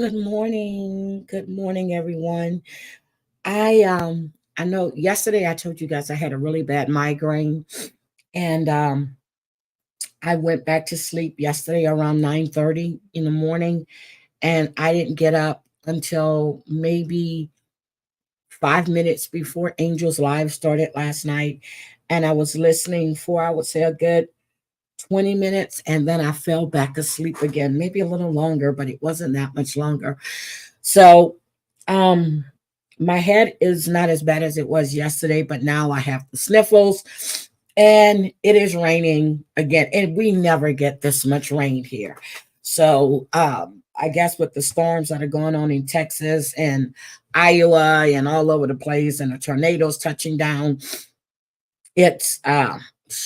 Good morning. Good morning, everyone. I know yesterday I told you guys I had a really bad migraine, and I went back to sleep yesterday around 9:30 in the morning, and I didn't get up until maybe 5 minutes before Angels Live started last night. And I was listening for, I would say, a good 20 minutes, and then I fell back asleep again, maybe a little longer, but it wasn't that much longer. So, um, my head is not as bad as it was yesterday, but now I have the sniffles, and it is raining again. And we never get this much rain here. So, I guess with the storms that are going on in Texas and Iowa and all over the place, and the tornadoes touching down, it's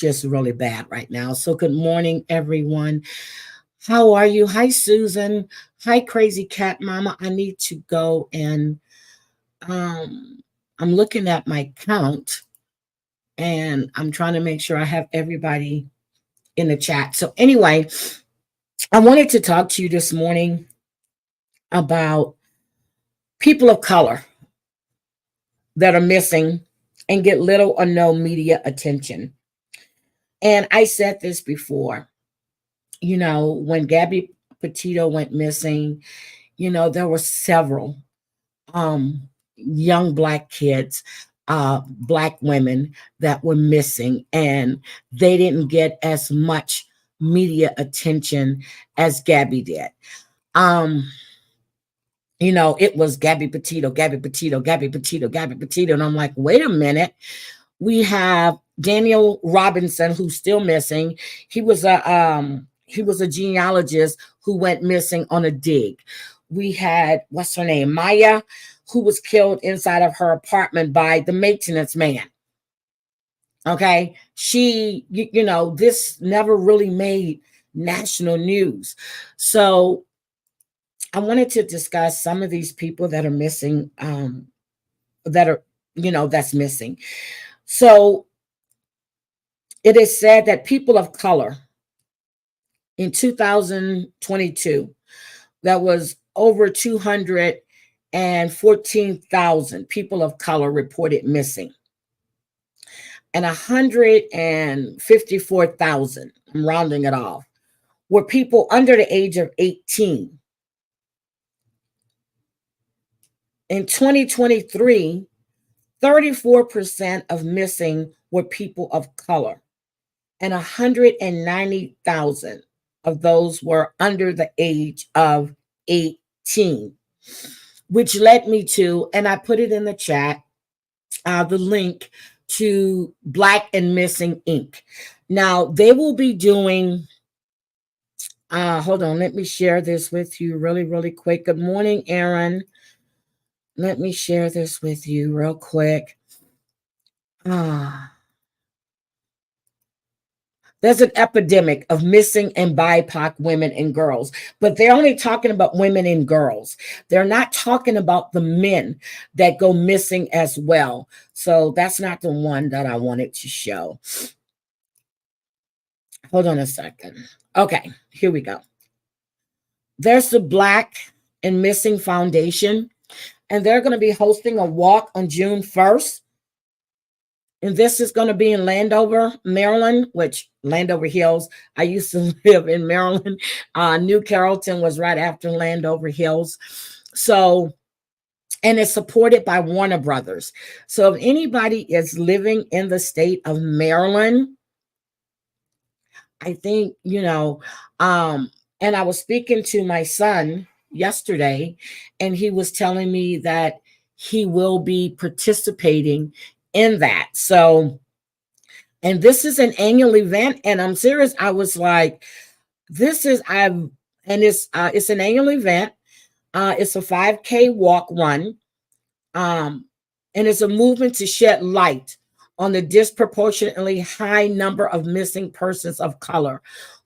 just really bad right now. So, good morning, everyone. How are you? Hi, Susan. Hi, Crazy Cat Mama. I need to go and um, I'm looking at my count, and I'm trying to make sure I have everybody in the chat. So, anyway, I wanted to talk to you this morning about people of color that are missing and get little or no media attention. And I said this before, when Gabby Petito went missing, there were several young Black kids, Black women that were missing, and they didn't get as much media attention as Gabby did. Um, it was Gabby Petito, Gabby Petito, Gabby Petito, Gabby Petito. And I'm like, wait a minute. We have Daniel Robinson, who's still missing. He was a genealogist who went missing on a dig. We had, what's her name, Maya, who was killed inside of her apartment by the maintenance man. Okay, this never really made national news. So I wanted to discuss some of these people that are missing, that are, that's missing. So it is said that people of color in 2022, that was over 214,000 people of color reported missing. And 154,000, I'm rounding it off, were people under the age of 18. In 2023, 34% of missing were people of color, and 190,000 of those were under the age of 18, which led me to, and I put it in the chat, the link to Black and Missing Inc. Now, they will be doing, hold on, let me share this with you really, really quick. Good morning, Aaron. Let me share this with you real quick. There's an epidemic of missing and BIPOC women and girls, but they're only talking about women and girls. They're not talking about the men that go missing as well. So that's not the one that I wanted to show. Hold on a second. Okay, here we go. There's the Black and Missing Foundation, and they're going to be hosting a walk on June 1st. And this is going to be in Landover, Maryland, which Landover Hills. I used to live in Maryland. New Carrollton was right after Landover Hills. So, and it's supported by Warner Brothers. So if anybody is living in the state of Maryland, I think, and I was speaking to my son yesterday, and he was telling me that he will be participating in that. So, and this is an annual event, and I'm serious. I was like, it's an annual event. It's a 5K walk run. And it's a movement to shed light on the disproportionately high number of missing persons of color,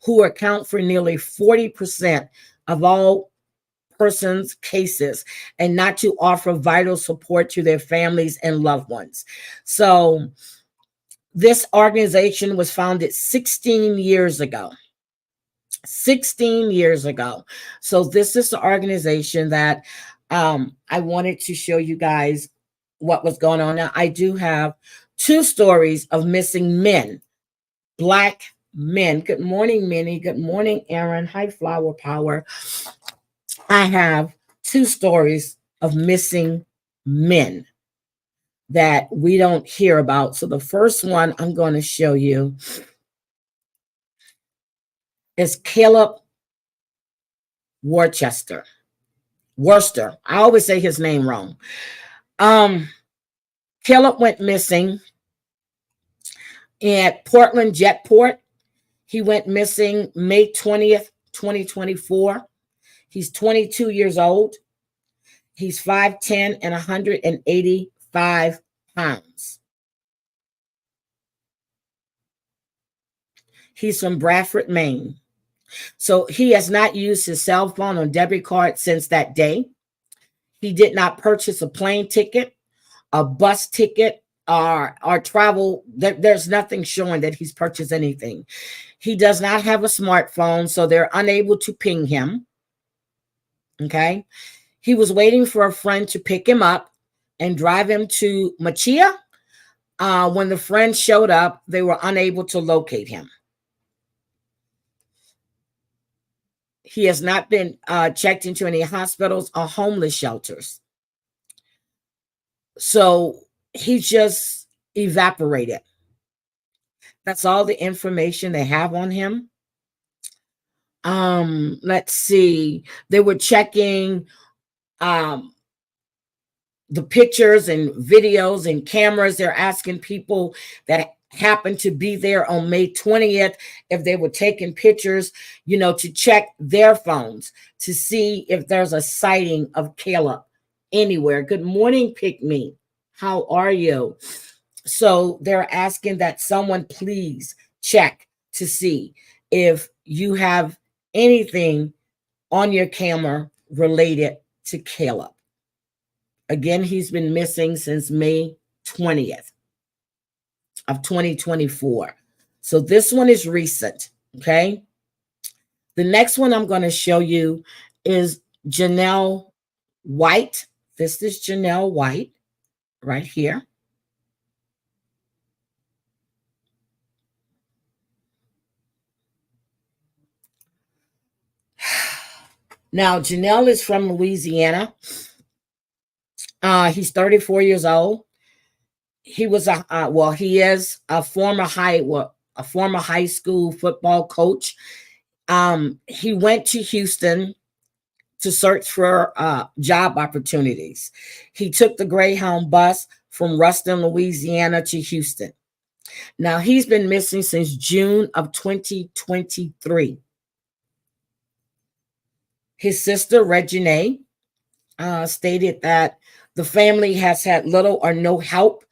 who account for nearly 40% of all persons' cases, and not to offer vital support to their families and loved ones. So this organization was founded 16 years ago. 16 years ago. So this is the organization that I wanted to show you guys what was going on. Now, I do have two stories of missing men, Black men. Good morning, Minnie. Good morning, Aaron. Hi, Flower Power. I have two stories of missing men that we don't hear about. So the first one I'm going to show you is Caleb Worcester. Worcester. I always say his name wrong. Caleb went missing at Portland Jetport. He went missing May 20th, 2024. He's 22 years old. He's 5'10" and 185 pounds. He's from Bradford, Maine. So he has not used his cell phone or debit card since that day. He did not purchase a plane ticket, a bus ticket, or travel. There's nothing showing that he's purchased anything. He does not have a smartphone, so they're unable to ping him. Okay. He was waiting for a friend to pick him up and drive him to Machia. When the friend showed up, they were unable to locate him. He has not been checked into any hospitals or homeless shelters. So he just evaporated. That's all the information they have on him. Let's see. They were checking the pictures and videos and cameras. They're asking people that happened to be there on May 20th if they were taking pictures, to check their phones to see if there's a sighting of Caleb anywhere. Good morning, Pick Me. How are you? So they're asking that someone please check to see if you have anything on your camera related to Caleb. Again, he's been missing since May 20th of 2024. So this one is recent, okay? The next one I'm going to show you is Janelle White. This is Janelle White right here. Now, Janelle is from Louisiana. He's 34 years old. He was he is a former high school football coach. He went to Houston to search for job opportunities. He took the Greyhound bus from Ruston, Louisiana to Houston. Now, he's been missing since June of 2023. His sister, Reginae, stated that the family has had little or no help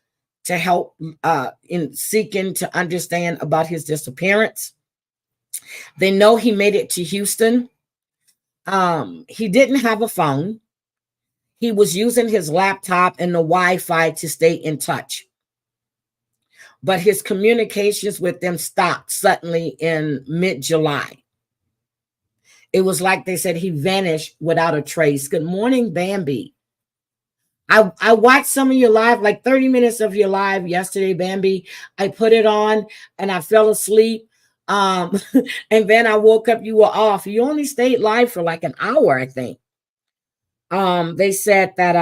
in seeking to understand about his disappearance. They know he made it to Houston. He didn't have a phone. He was using his laptop and the Wi-Fi to stay in touch. But his communications with them stopped suddenly in mid-July. It was like they said he vanished without a trace. Good morning, Bambi. I watched some of your live, like 30 minutes of your live yesterday, Bambi. I put it on and I fell asleep. And then I woke up, you were off. You only stayed live for like an hour, I think. They said that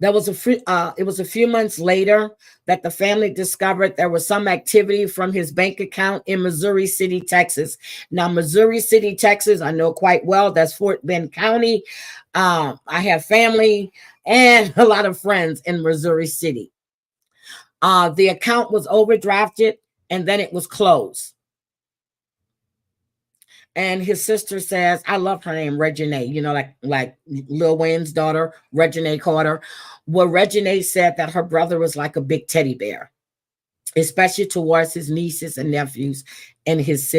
it was a few months later that the family discovered there was some activity from his bank account in Missouri City, Texas. Now, Missouri City, Texas, I know quite well. That's Fort Bend County. I have family and a lot of friends in Missouri City. The account was overdrafted and then it was closed. And his sister says, I love her name, Reginae, like Lil Wayne's daughter, Reginae Carter. Well, Reginae said that her brother was like a big teddy bear, especially towards his nieces and nephews and his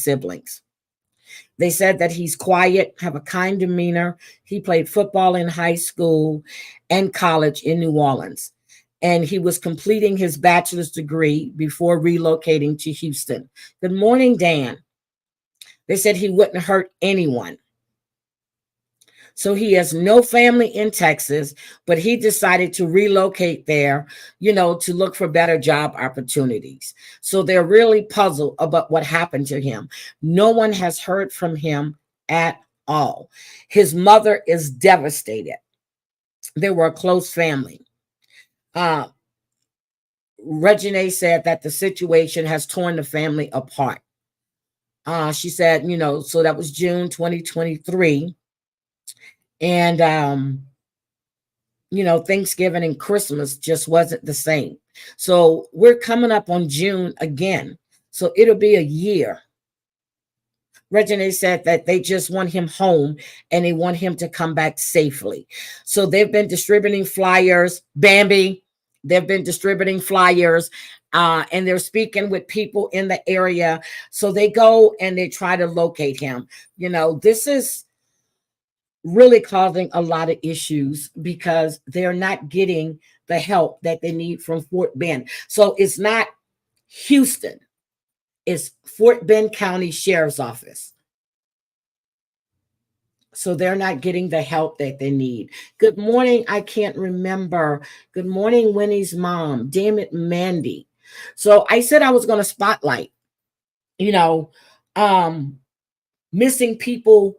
siblings. They said that he's quiet, have a kind demeanor. He played football in high school and college in New Orleans. And he was completing his bachelor's degree before relocating to Houston. Good morning, Dan. They said he wouldn't hurt anyone. So he has no family in Texas, but he decided to relocate there, to look for better job opportunities. So they're really puzzled about what happened to him. No one has heard from him at all. His mother is devastated. They were a close family. Regine said that the situation has torn the family apart. She said, so that was June 2023. And, Thanksgiving and Christmas just wasn't the same. So we're coming up on June again. So it'll be a year. Regine said that they just want him home and they want him to come back safely. So they've been distributing flyers. Bambi, they've been distributing flyers. And they're speaking with people in the area. So they go and they try to locate him. This is really causing a lot of issues because they're not getting the help that they need from Fort Bend. So it's not Houston, it's Fort Bend County Sheriff's Office. So they're not getting the help that they need. Good morning. I can't remember. Good morning, Winnie's mom. Damn it, Mandy. So I said I was going to spotlight, missing people,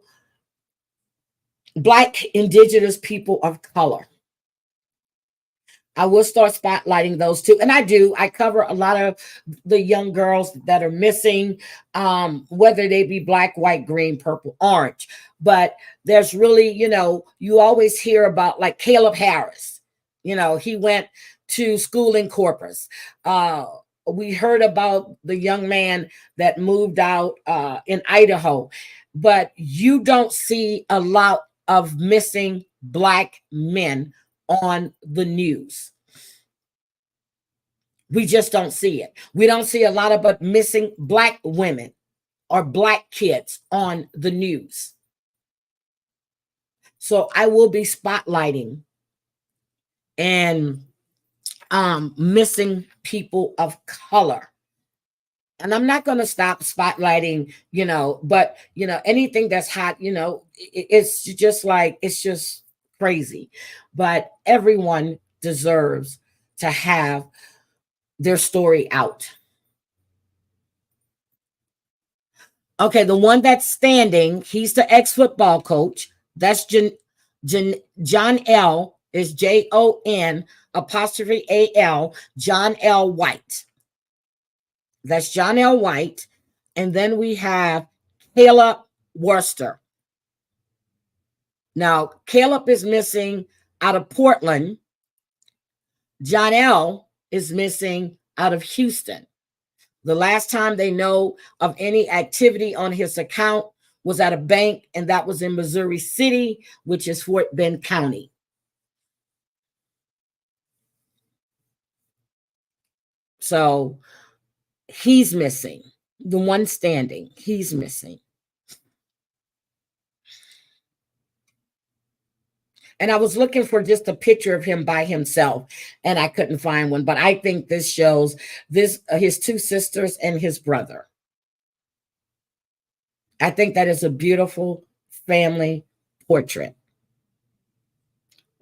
Black, Indigenous people of color. I will start spotlighting those too. And I do. I cover a lot of the young girls that are missing, whether they be Black, white, green, purple, orange. But there's really, you always hear about like Caleb Harris. He went to school in Corpus. We heard about the young man that moved out in Idaho. But you don't see a lot of missing Black men on the news. We just don't see it. We don't see a lot of missing Black women or Black kids on the news. So I will be spotlighting and missing people of color. And I'm not going to stop spotlighting, but, anything that's hot, it's just crazy. But everyone deserves to have their story out. Okay, the one that's standing, he's the ex-football coach. That's John L. is JON apostrophe AL, John L. White. That's John L. White. And then we have Caleb Worcester. Now, Caleb is missing out of Portland. John L. is missing out of Houston. The last time they know of any activity on his account was at a bank, and that was in Missouri City, which is Fort Bend County. So he's missing. The one standing, he's missing. And I was looking for just a picture of him by himself, and I couldn't find one. But I think this shows his two sisters and his brother. I think that is a beautiful family portrait.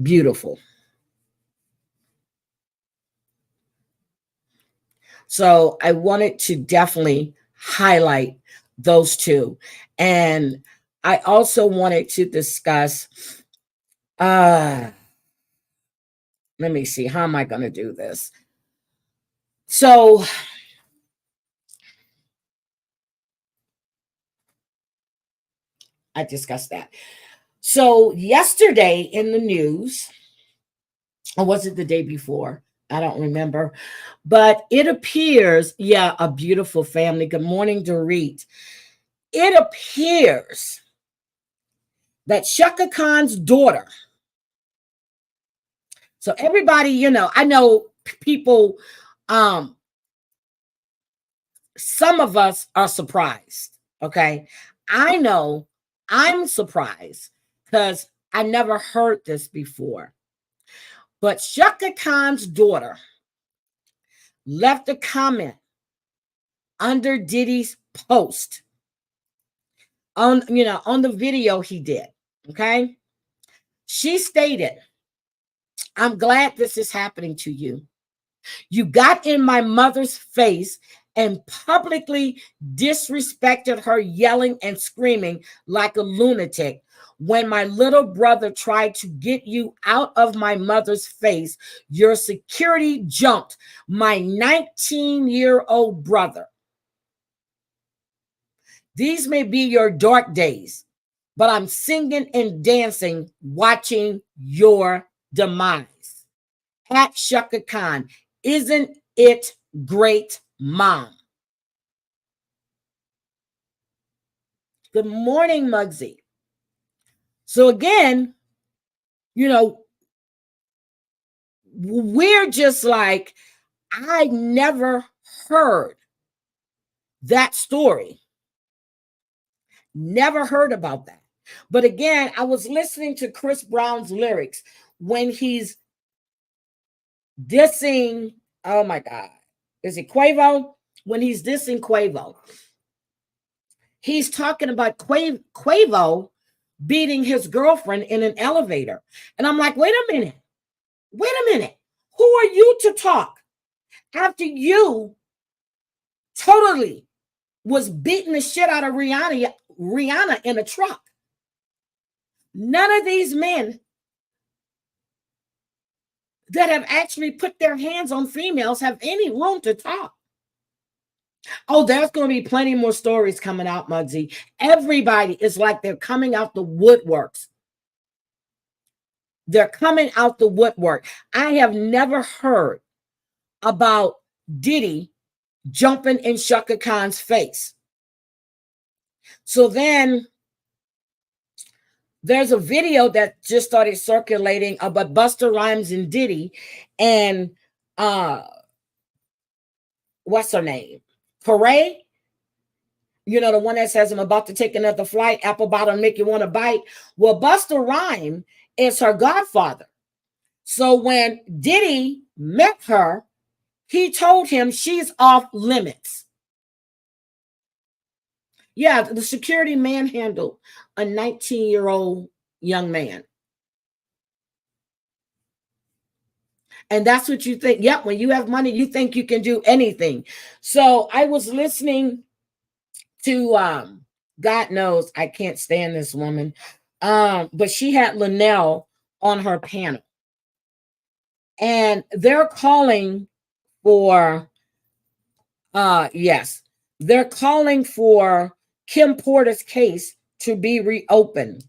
Beautiful. So I wanted to definitely highlight those two. And I also wanted to discuss, let me see, how am I going to do this? So I discussed that. So yesterday in the news, or was it the day before? I don't remember. But it appears, a beautiful family. Good morning, Dorit. It appears that Shaka Khan's daughter. So everybody, I know people, some of us are surprised. Okay. I know I'm surprised because I never heard this before. But Shaka Khan's daughter left a comment under Diddy's post on the video he did. Okay. She stated, I'm glad this is happening to you. You got in my mother's face and publicly disrespected her, yelling and screaming like a lunatic. When my little brother tried to get you out of my mother's face, your security jumped my 19-year-old brother. These may be your dark days, but I'm singing and dancing, watching your demise. At Shaka Khan, isn't it great, Mom? Good morning, Muggsy. So again, we're just like, I never heard that story. Never heard about that. But again, I was listening to Chris Brown's lyrics when he's dissing, oh my God, is it Quavo? When he's dissing Quavo, he's talking about Quavo beating his girlfriend in an elevator. And I'm like, wait a minute. Who are you to talk after you totally was beating the shit out of Rihanna in a truck? None of these men that have actually put their hands on females have any room to talk. Oh, there's going to be plenty more stories coming out, Muggsy. Everybody is like they're coming out the woodworks. They're coming out the woodwork. I have never heard about Diddy jumping in Shaka Khan's face. So then there's a video that just started circulating about Busta Rhymes and Diddy and what's her name? Paray? The one that says, I'm about to take another flight, apple bottom make you want to bite. Well, Busta Rhymes is her godfather. So when Diddy met her, he told him she's off limits. Yeah, the security manhandled a 19-year-old young man. And that's what you think. Yep, when you have money, you think you can do anything. So I was listening to God knows I can't stand this woman. But she had Linnell on her panel. And they're calling for they're calling for Kim Porter's case to be reopened.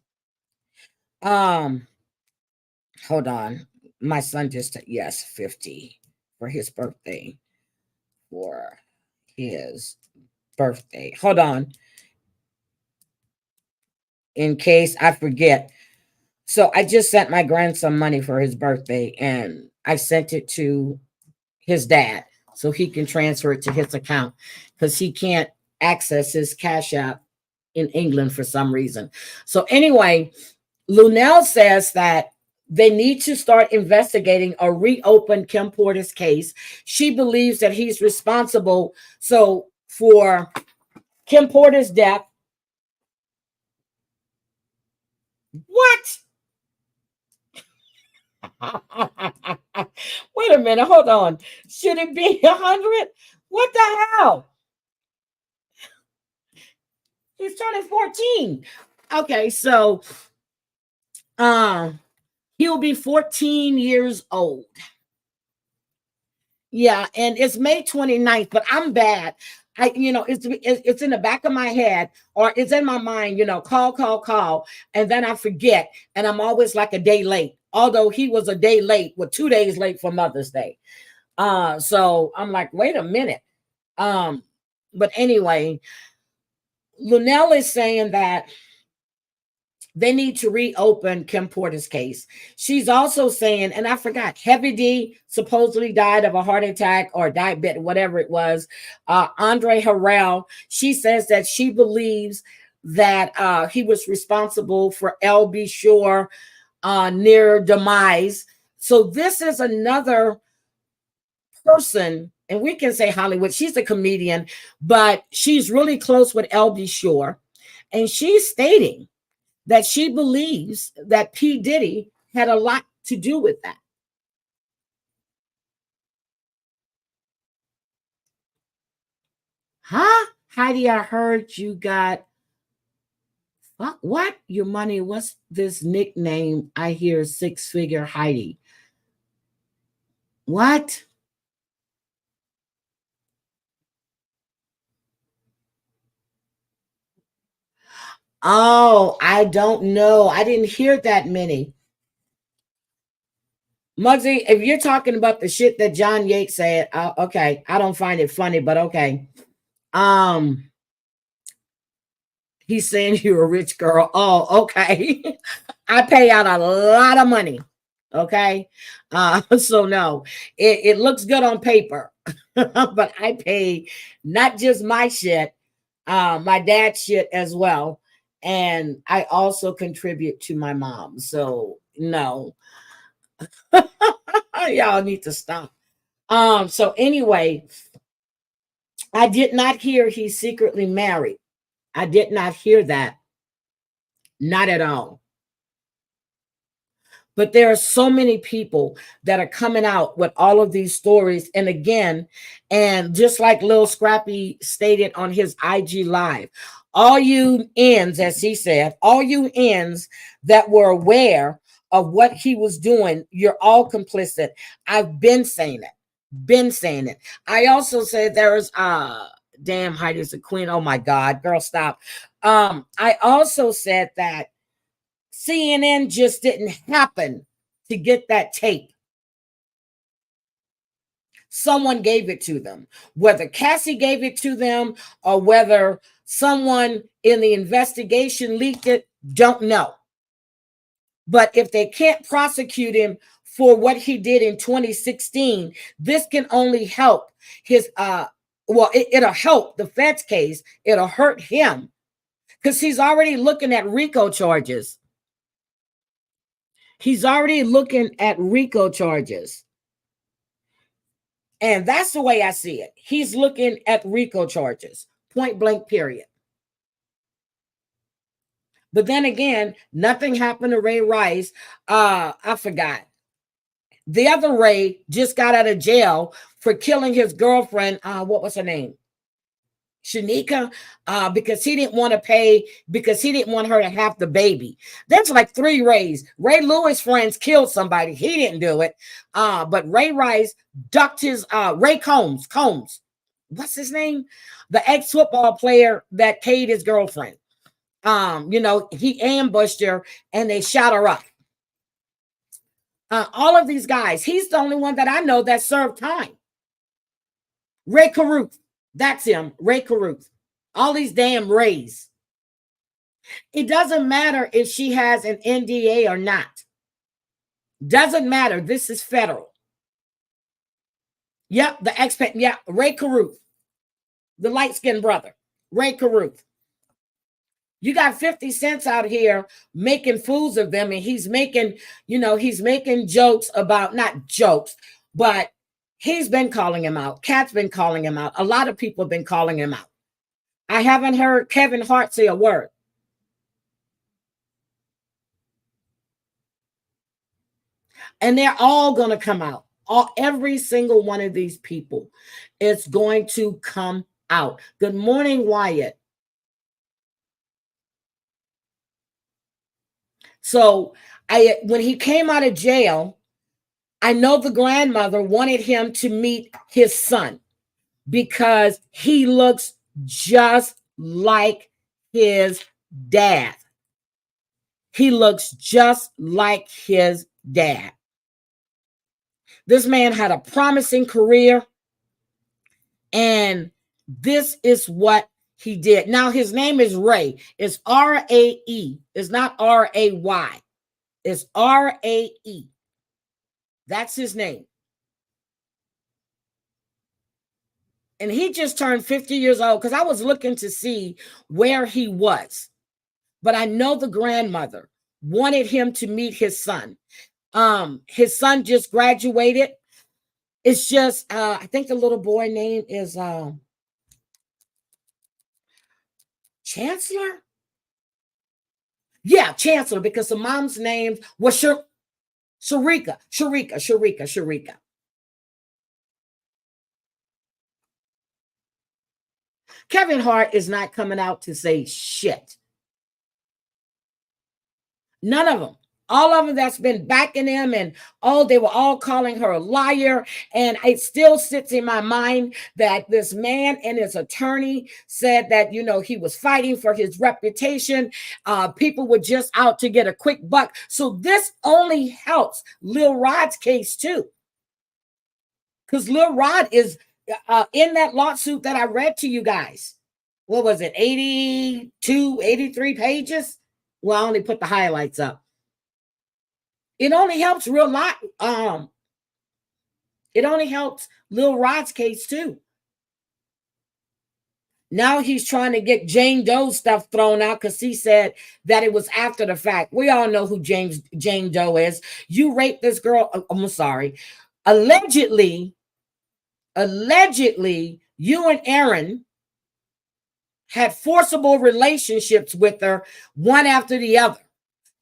Hold on. My son just 50 for his birthday. Hold on. In case I forget. So I just sent my grandson money for his birthday, and I sent it to his dad so he can transfer it to his account because he can't access his Cash App in England for some reason. So anyway, Linnell says that they need to start investigating or reopen Kim Porter's case. She believes that he's responsible for Kim Porter's death. What? Wait a minute, hold on. Should it be 100? What the hell? He's turning 14. Okay, so he'll be 14 years old. Yeah, and it's May 29th, but I'm bad. It's in the back of my head, or it's in my mind, call, and then I forget, and I'm always like a day late. Although he was a day late, 2 days late for Mother's Day. So I'm like, wait a minute. But anyway, Linnell is saying that they need to reopen Kim Porter's case. She's also saying, and I forgot, Heavy D supposedly died of a heart attack or diabetes, whatever it was. Andre Harrell, she says that she believes that he was responsible for LB Shore near demise. So this is another person, and we can say Hollywood. She's a comedian, but she's really close with LB Shore. And she's stating that she believes that P. Diddy had a lot to do with that. Huh? Heidi, I heard you got what? Your money? What's this nickname? I hear six figure Heidi. What? Oh, I don't know. I didn't hear that many. Muggsy, if you're talking about the shit that John Yates said, okay, I don't find it funny, but okay. Um, he's saying you're a rich girl. Oh, okay. I pay out a lot of money. Okay. So no, it looks good on paper, but I pay not just my shit, my dad's shit as well. And I also contribute to my mom. So no, y'all need to stop. So anyway, I did not hear he's secretly married. I did not hear that. Not at all. But there are so many people that are coming out with all of these stories. And again, and just like Lil Scrappy stated on his IG Live, all you ends, as he said, all you ends that were aware of what he was doing, you're all complicit. I've been saying it. Been saying it. I also said there's damn Heidi's a queen. Oh my God, girl, stop. I also said that CNN just didn't happen to get that tape. Someone gave it to them. Whether Cassie gave it to them or whether someone in the investigation leaked it, don't know. But if they can't prosecute him for what he did in 2016, this can only help his it'll help the Fed's case. It'll hurt him because he's already looking at RICO charges. He's already looking at RICO charges. And that's the way I see it. He's looking at RICO charges, point blank, period. But then again, nothing happened to Ray Rice. I forgot. The other Ray just got out of jail for killing his girlfriend. What was her name? Shanika, because he didn't want to pay, because he didn't want her to have the baby. That's like three Rays. Ray Lewis' friends killed somebody. He didn't do it. But Ray Rice ducked his Ray Combs. What's his name? The ex-football player that paid his girlfriend. He ambushed her and they shot her up. All of these guys, he's the only one that I know that served time. Ray Caruth. That's him, Ray Caruth. All these damn Rays. It doesn't matter if she has an NDA or not. Doesn't matter. This is federal. Yep, the expat. Yeah, Ray Caruth, the light-skinned brother, Ray Caruth. You got 50 cents out here making fools of them, and he's making jokes about, not jokes, but he's been calling him out. Cat's been calling him out. A lot of people have been calling him out. I haven't heard Kevin Hart say a word. And they're all going to come out. Every single one of these people is going to come out. Good morning, Wyatt. So when he came out of jail, I know the grandmother wanted him to meet his son because he looks just like his dad. He looks just like his dad. This man had a promising career, and this is what he did. Now, his name is Ray. It's R-A-E. It's not R-A-Y. It's R-A-E. That's his name. And he just turned 50 years old because I was looking to see where he was. But I know the grandmother wanted him to meet his son. His son just graduated. It's just, I think the little boy name is Chancellor. Yeah, Chancellor, because the mom's name was Sharika. Kevin Hart is not coming out to say shit. None of them. All of them that's been backing him, and oh, they were all calling her a liar. And it still sits in my mind that this man and his attorney said that, he was fighting for his reputation. People were just out to get a quick buck. So this only helps Lil Rod's case too. Because Lil Rod is in that lawsuit that I read to you guys. What was it? 82, 83 pages? Well, I only put the highlights up. It only helps it only helps Lil Rod's case too. Now he's trying to get Jane Doe stuff thrown out because he said that it was after the fact. We all know who Jane Doe is. You raped this girl. I'm sorry. Allegedly, you and Aaron had forcible relationships with her, one after the other.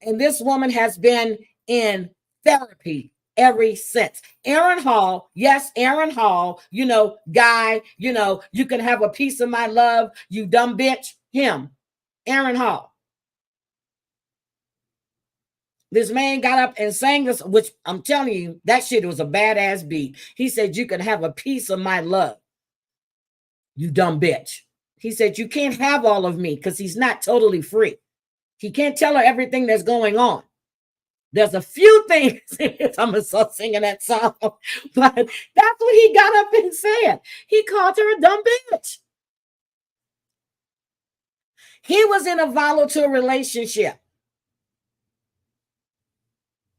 And this woman has been in therapy ever since. Aaron Hall, yes, Aaron Hall, guy, you can have a piece of my love, you dumb bitch. Him, Aaron Hall. This man got up and sang this, which I'm telling you, that shit was a badass beat. He said, you can have a piece of my love, you dumb bitch. He said, you can't have all of me because he's not totally free. He can't tell her everything that's going on. There's a few things. I'm going to start singing that song. But that's what he got up and said. He called her a dumb bitch. He was in a volatile relationship.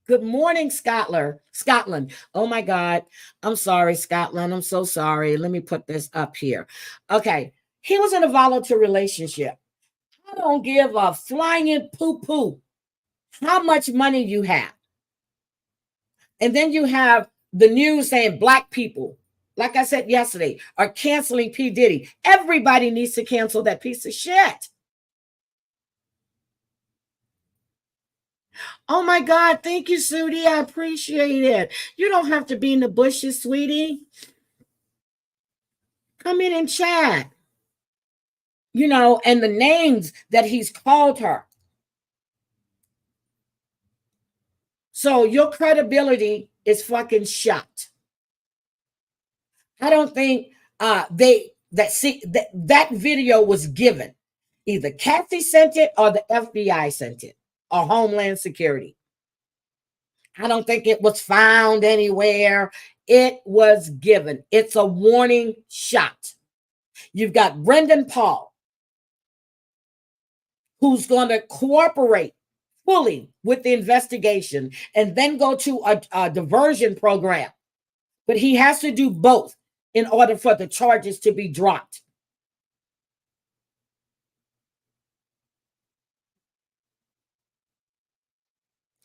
Good morning, Scotland. Oh, my God. I'm sorry, Scotland. I'm so sorry. Let me put this up here. Okay. He was in a volatile relationship. I don't give a flying poo-poo how much money you have. And then you have the news saying black people, like I said yesterday, are canceling P. Diddy. Everybody needs to cancel that piece of shit. Oh my God, thank you, Sudie. I appreciate it. You don't have to be in the bushes, sweetie. Come in and chat. And the names that he's called her. So your credibility is fucking shot. I don't think that video was given. Either Kathy sent it or the FBI sent it, or Homeland Security. I don't think it was found anywhere. It was given. It's a warning shot. You've got Brendan Paul, who's going to cooperate fully with the investigation and then go to a diversion program. But he has to do both in order for the charges to be dropped.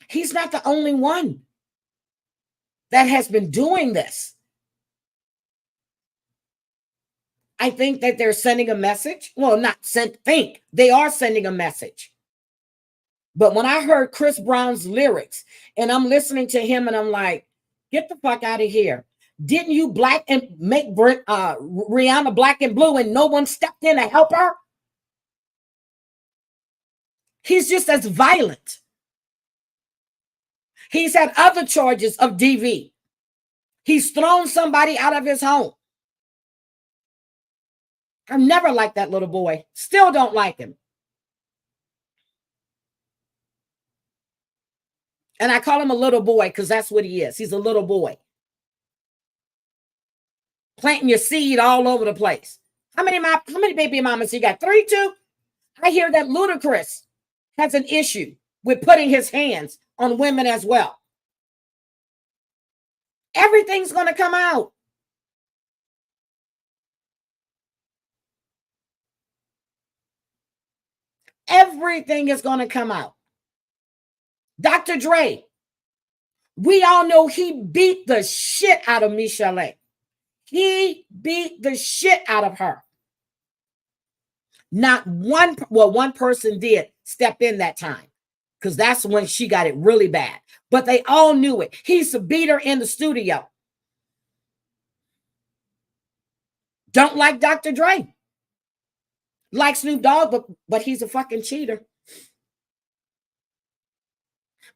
He's not the only one that has been doing this. I think that they're sending a message. Well, they are sending a message. But when I heard Chris Brown's lyrics and I'm listening to him and I'm like, get the fuck out of here. Didn't you make Rihanna black and blue and no one stepped in to help her? He's just as violent. He's had other charges of DV. He's thrown somebody out of his home. I've never liked that little boy. Still don't like him. And I call him a little boy because that's what he is. He's a little boy. Planting your seed all over the place. How many baby mamas you got? 3, 2? I hear that Ludacris has an issue with putting his hands on women as well. Everything's going to come out. Everything is going to come out. Dr. Dre, we all know he beat the shit out of Michelle. He beat the shit out of her. Not one person did step in that time. because that's when she got it really bad. But they all knew it. He used to beat her in the studio. Don't like Dr. Dre. Like Snoop Dogg, but he's a fucking cheater.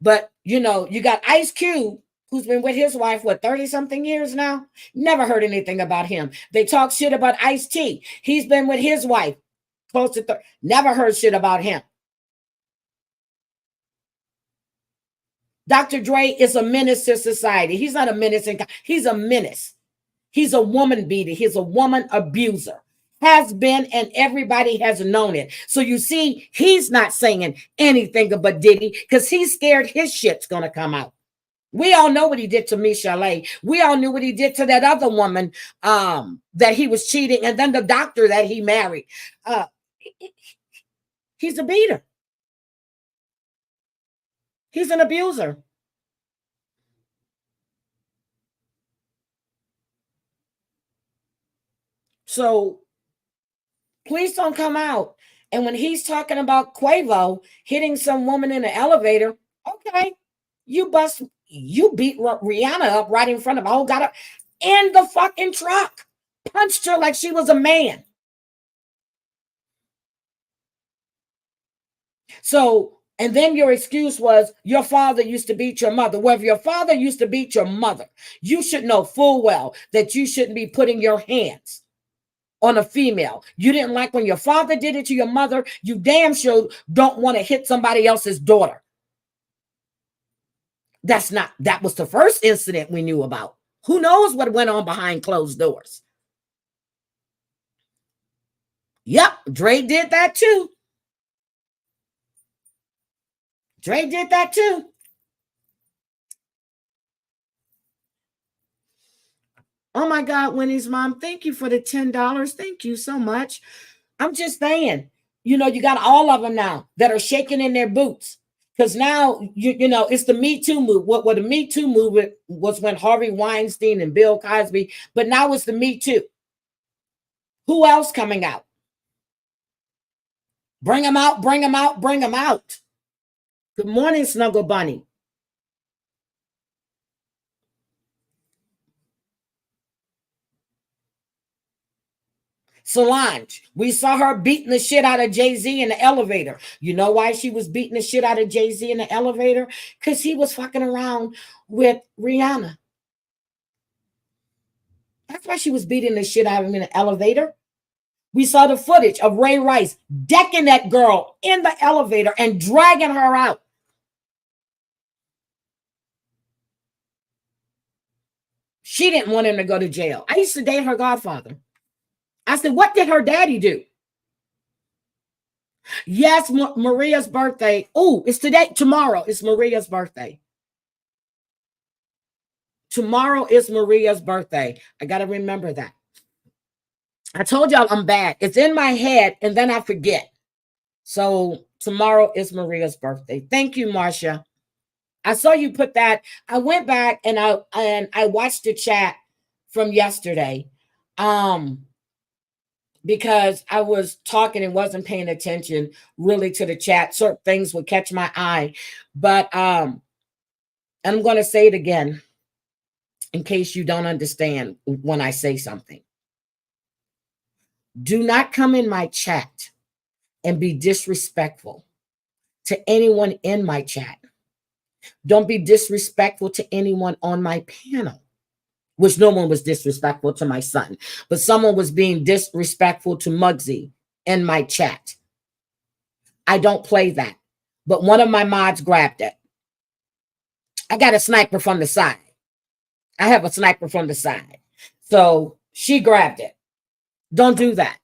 But, you know, you got Ice Cube, who's been with his wife, what, 30-something years now? Never heard anything about him. They talk shit about Ice-T. He's been with his wife close to 30. Never heard shit about him. Dr. Dre is a menace to society. He's not a menace. He's a menace. He's a woman beater. He's a woman abuser. Has been, and everybody has known it. So you see, he's not saying anything but Diddy because he's scared his shit's going to come out. We all know what he did to Michelle. We all knew what he did to that other woman that he was cheating, and then the doctor that he married. He's a beater. He's an abuser. So please don't come out. And when he's talking about Quavo hitting some woman in the elevator, okay, you beat Rihanna up right in front of her, got her in the fucking truck, punched her like she was a man. So, and then your excuse was your father used to beat your mother. Well, if your father used to beat your mother, you should know full well that you shouldn't be putting your hands on a female. You didn't like when your father did it to your mother. You damn sure don't want to hit somebody else's daughter. That was the first incident we knew about. Who knows what went on behind closed doors? Yep, Dre did that too. Dre did that too. Oh my God, Winnie's mom, thank you for the $10. Thank you so much. I'm just saying, you know, you got all of them now that are shaking in their boots. Because now, you know, it's the Me Too movement. What the Me Too movement was when Harvey Weinstein and Bill Cosby, but now it's the Me Too. Who else coming out? Bring them out, bring them out, bring them out. Good morning, Snuggle Bunny. Solange, we saw her beating the shit out of Jay-Z in the elevator. You know why she was beating the shit out of Jay-Z in the elevator? Because he was fucking around with Rihanna. That's why she was beating the shit out of him in the elevator. We saw the footage of Ray Rice decking that girl in the elevator and dragging her out. She didn't want him to go to jail. I used to date her godfather. I said, what did her daddy do? Yes, Maria's birthday. Oh, it's today. Tomorrow is Maria's birthday. Tomorrow is Maria's birthday. I got to remember that. I told y'all I'm bad. It's in my head and then I forget. So tomorrow is Maria's birthday. Thank you, Marcia. I saw you put that. I went back and I watched the chat from yesterday. Because I was talking and wasn't paying attention really to the chat. Certain things would catch my eye. But and I'm going to say it again in case you don't understand when I say something. Do not come in my chat and be disrespectful to anyone in my chat. Don't be disrespectful to anyone on my panel, which no one was disrespectful to my son, but someone was being disrespectful to Muggsy in my chat. I don't play that, but one of my mods grabbed it. I got a sniper from the side. I have a sniper from the side. So she grabbed it. Don't do that.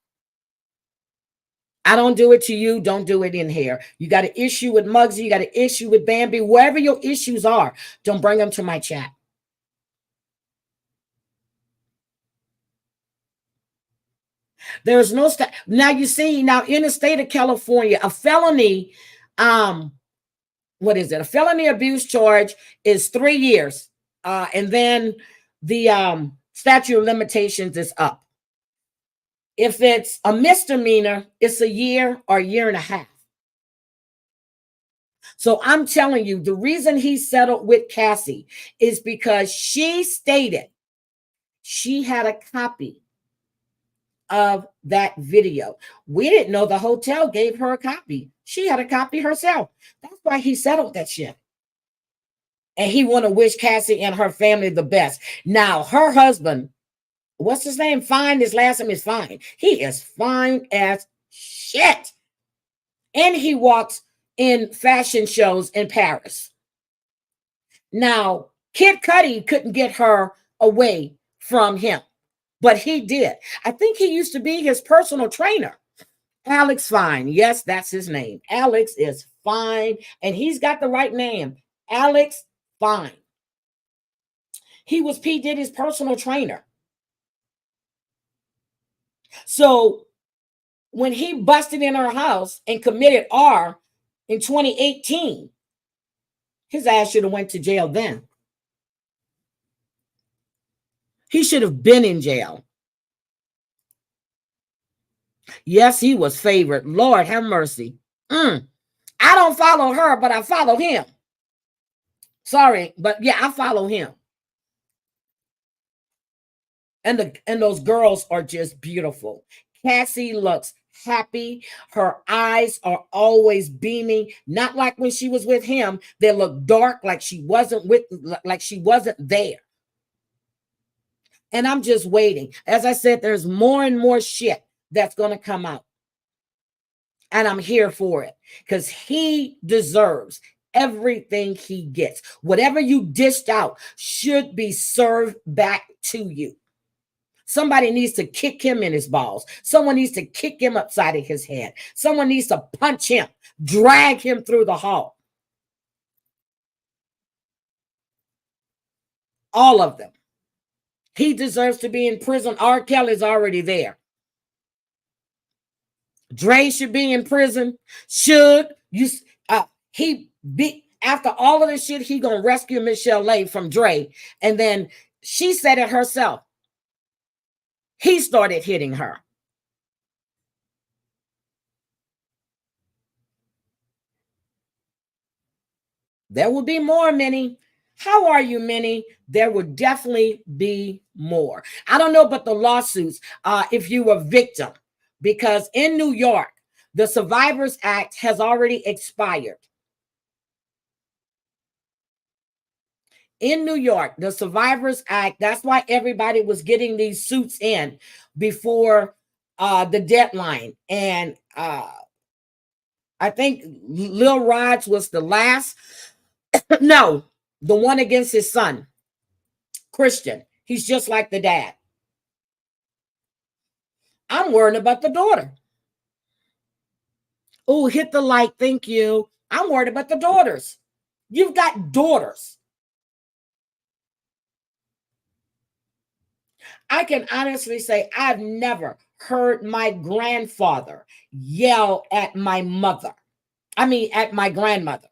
I don't do it to you. Don't do it in here. You got an issue with Muggsy. You got an issue with Bambi. Wherever your issues are, don't bring them to my chat. There's no now you see now in the state of California, a felony, what is it? A felony abuse charge is 3 years. And then the statute of limitations is up. If it's a misdemeanor, it's a year or a year and a half. So I'm telling you, the reason he settled with Cassie is because she stated she had a copy of that video. We didn't know the hotel gave her a copy. She had a copy herself. That's why he settled that shit. And he want to wish Cassie and her family the best. Now, her husband, what's his name? Fine. His last name is Fine. He is fine as shit. And he walks in fashion shows in Paris. Now, Kid Cudi couldn't get her away from him, but he did. I think he used to be his personal trainer. Alex Fine. Yes, that's his name. Alex is fine, and he's got the right name. Alex Fine. He was P. Diddy's personal trainer. So when he busted in her house and committed R in 2018, his ass should have went to jail then. He should have been in jail. Yes, he was favored. Lord have mercy. I don't follow her, but I follow him. Sorry, but yeah, I follow him. And those girls are just beautiful. Cassie looks happy. Her eyes are always beaming. Not like when she was with him. They look dark, like she wasn't there. And I'm just waiting. As I said, there's more and more shit that's going to come out. And I'm here for it because he deserves everything he gets. Whatever you dished out should be served back to you. Somebody needs to kick him in his balls. Someone needs to kick him upside of his head. Someone needs to punch him, drag him through the hall. All of them. He deserves to be in prison. R. Kelly's already there. Dre should be in prison. After all of this shit, he gonna rescue Michelle Lay from Dre. And then she said it herself. He started hitting her. There will be more, Minnie. How are you, Minnie? There will definitely be more. I don't know about the lawsuits if you were victim, because in New York, the Survivors Act has already expired. In New York, the Survivors Act, that's why everybody was getting these suits in before the deadline. And I think Lil Rod's was the last. No, the one against his son, Christian. He's just like the dad. I'm worried about the daughter. Oh, hit the like. Thank you. I'm worried about the daughters. You've got daughters. I can honestly say I've never heard my grandfather yell at my mother. At my grandmother.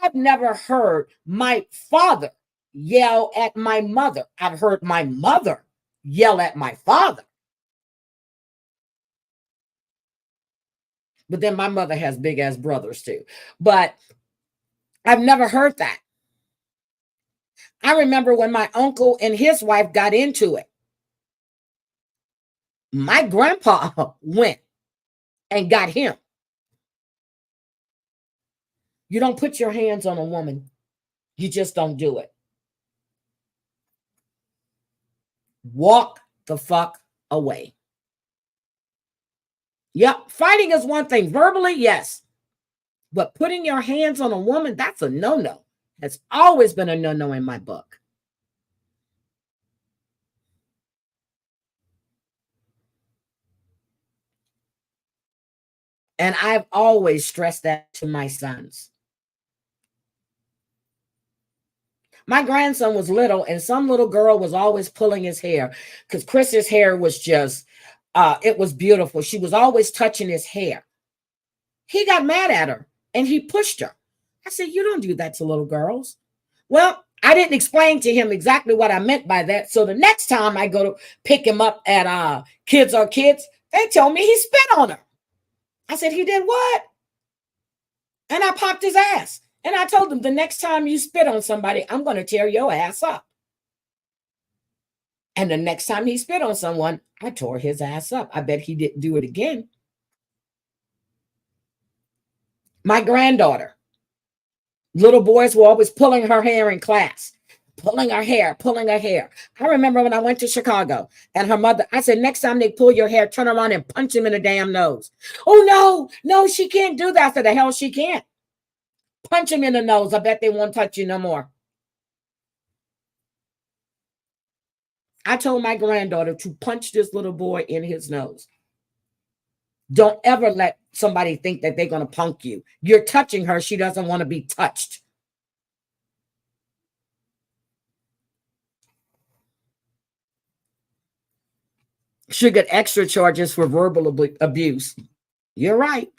I've never heard my father yell at my mother. I've heard my mother yell at my father. But then my mother has big ass brothers too. But I've never heard that. I remember when my uncle and his wife got into it. My grandpa went and got him. You don't put your hands on a woman. You just don't do it. Walk the fuck away. Yep, fighting is one thing. Verbally, yes. But putting your hands on a woman, that's a no-no. It's always been a no-no in my book. And I've always stressed that to my sons. My grandson was little, and some little girl was always pulling his hair because Chris's hair was just, it was beautiful. She was always touching his hair. He got mad at her and he pushed her. I said, you don't do that to little girls. Well, I didn't explain to him exactly what I meant by that. So the next time I go to pick him up at Kids Are Kids, they told me he spit on her. I said, he did what? And I popped his ass. And I told him, the next time you spit on somebody, I'm going to tear your ass up. And the next time he spit on someone, I tore his ass up. I bet he didn't do it again. My granddaughter, little boys were always pulling her hair in class, pulling her hair, pulling her hair. I remember when I went to Chicago and her mother, I said, next time they pull your hair, turn around and punch him in the damn nose. Oh, no, no, she can't do that. I said, the hell she can't. Punch him in the nose. I bet they won't touch you no more. I told my granddaughter to punch this little boy in his nose. Don't ever let somebody think that they're going to punk you. You're touching her. She doesn't want to be touched. She'll get extra charges for verbal abuse. You're right.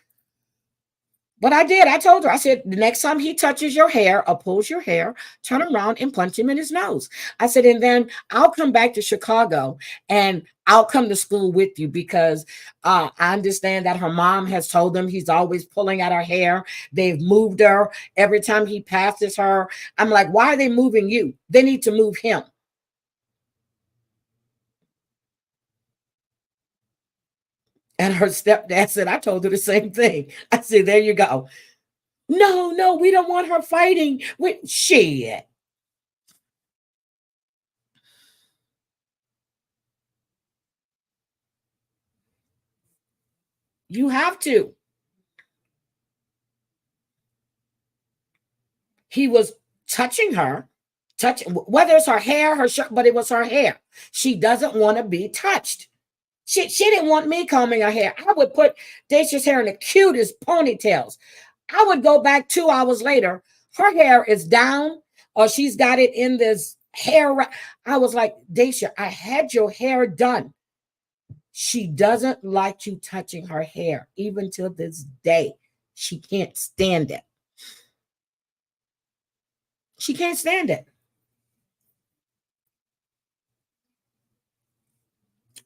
But I did. I told her, I said, the next time he touches your hair or pulls your hair, turn around and punch him in his nose. I said, and then I'll come back to Chicago and I'll come to school with you because I understand that her mom has told him he's always pulling at her hair. They've moved her every time he passes her. I'm like, why are they moving you? They need to move him. And her stepdad said, I told her the same thing. I said, there you go. No, no, we don't want her fighting with shit. You have to. He was touching her, whether it's her hair, her shirt, but it was her hair. She doesn't want to be touched. She didn't want me combing her hair. I would put Dacia's hair in the cutest ponytails. I would go back 2 hours later. Her hair is down, or she's got it in this hair. I was like, Dacia, I had your hair done. She doesn't like you touching her hair, even till this day. She can't stand it. She can't stand it.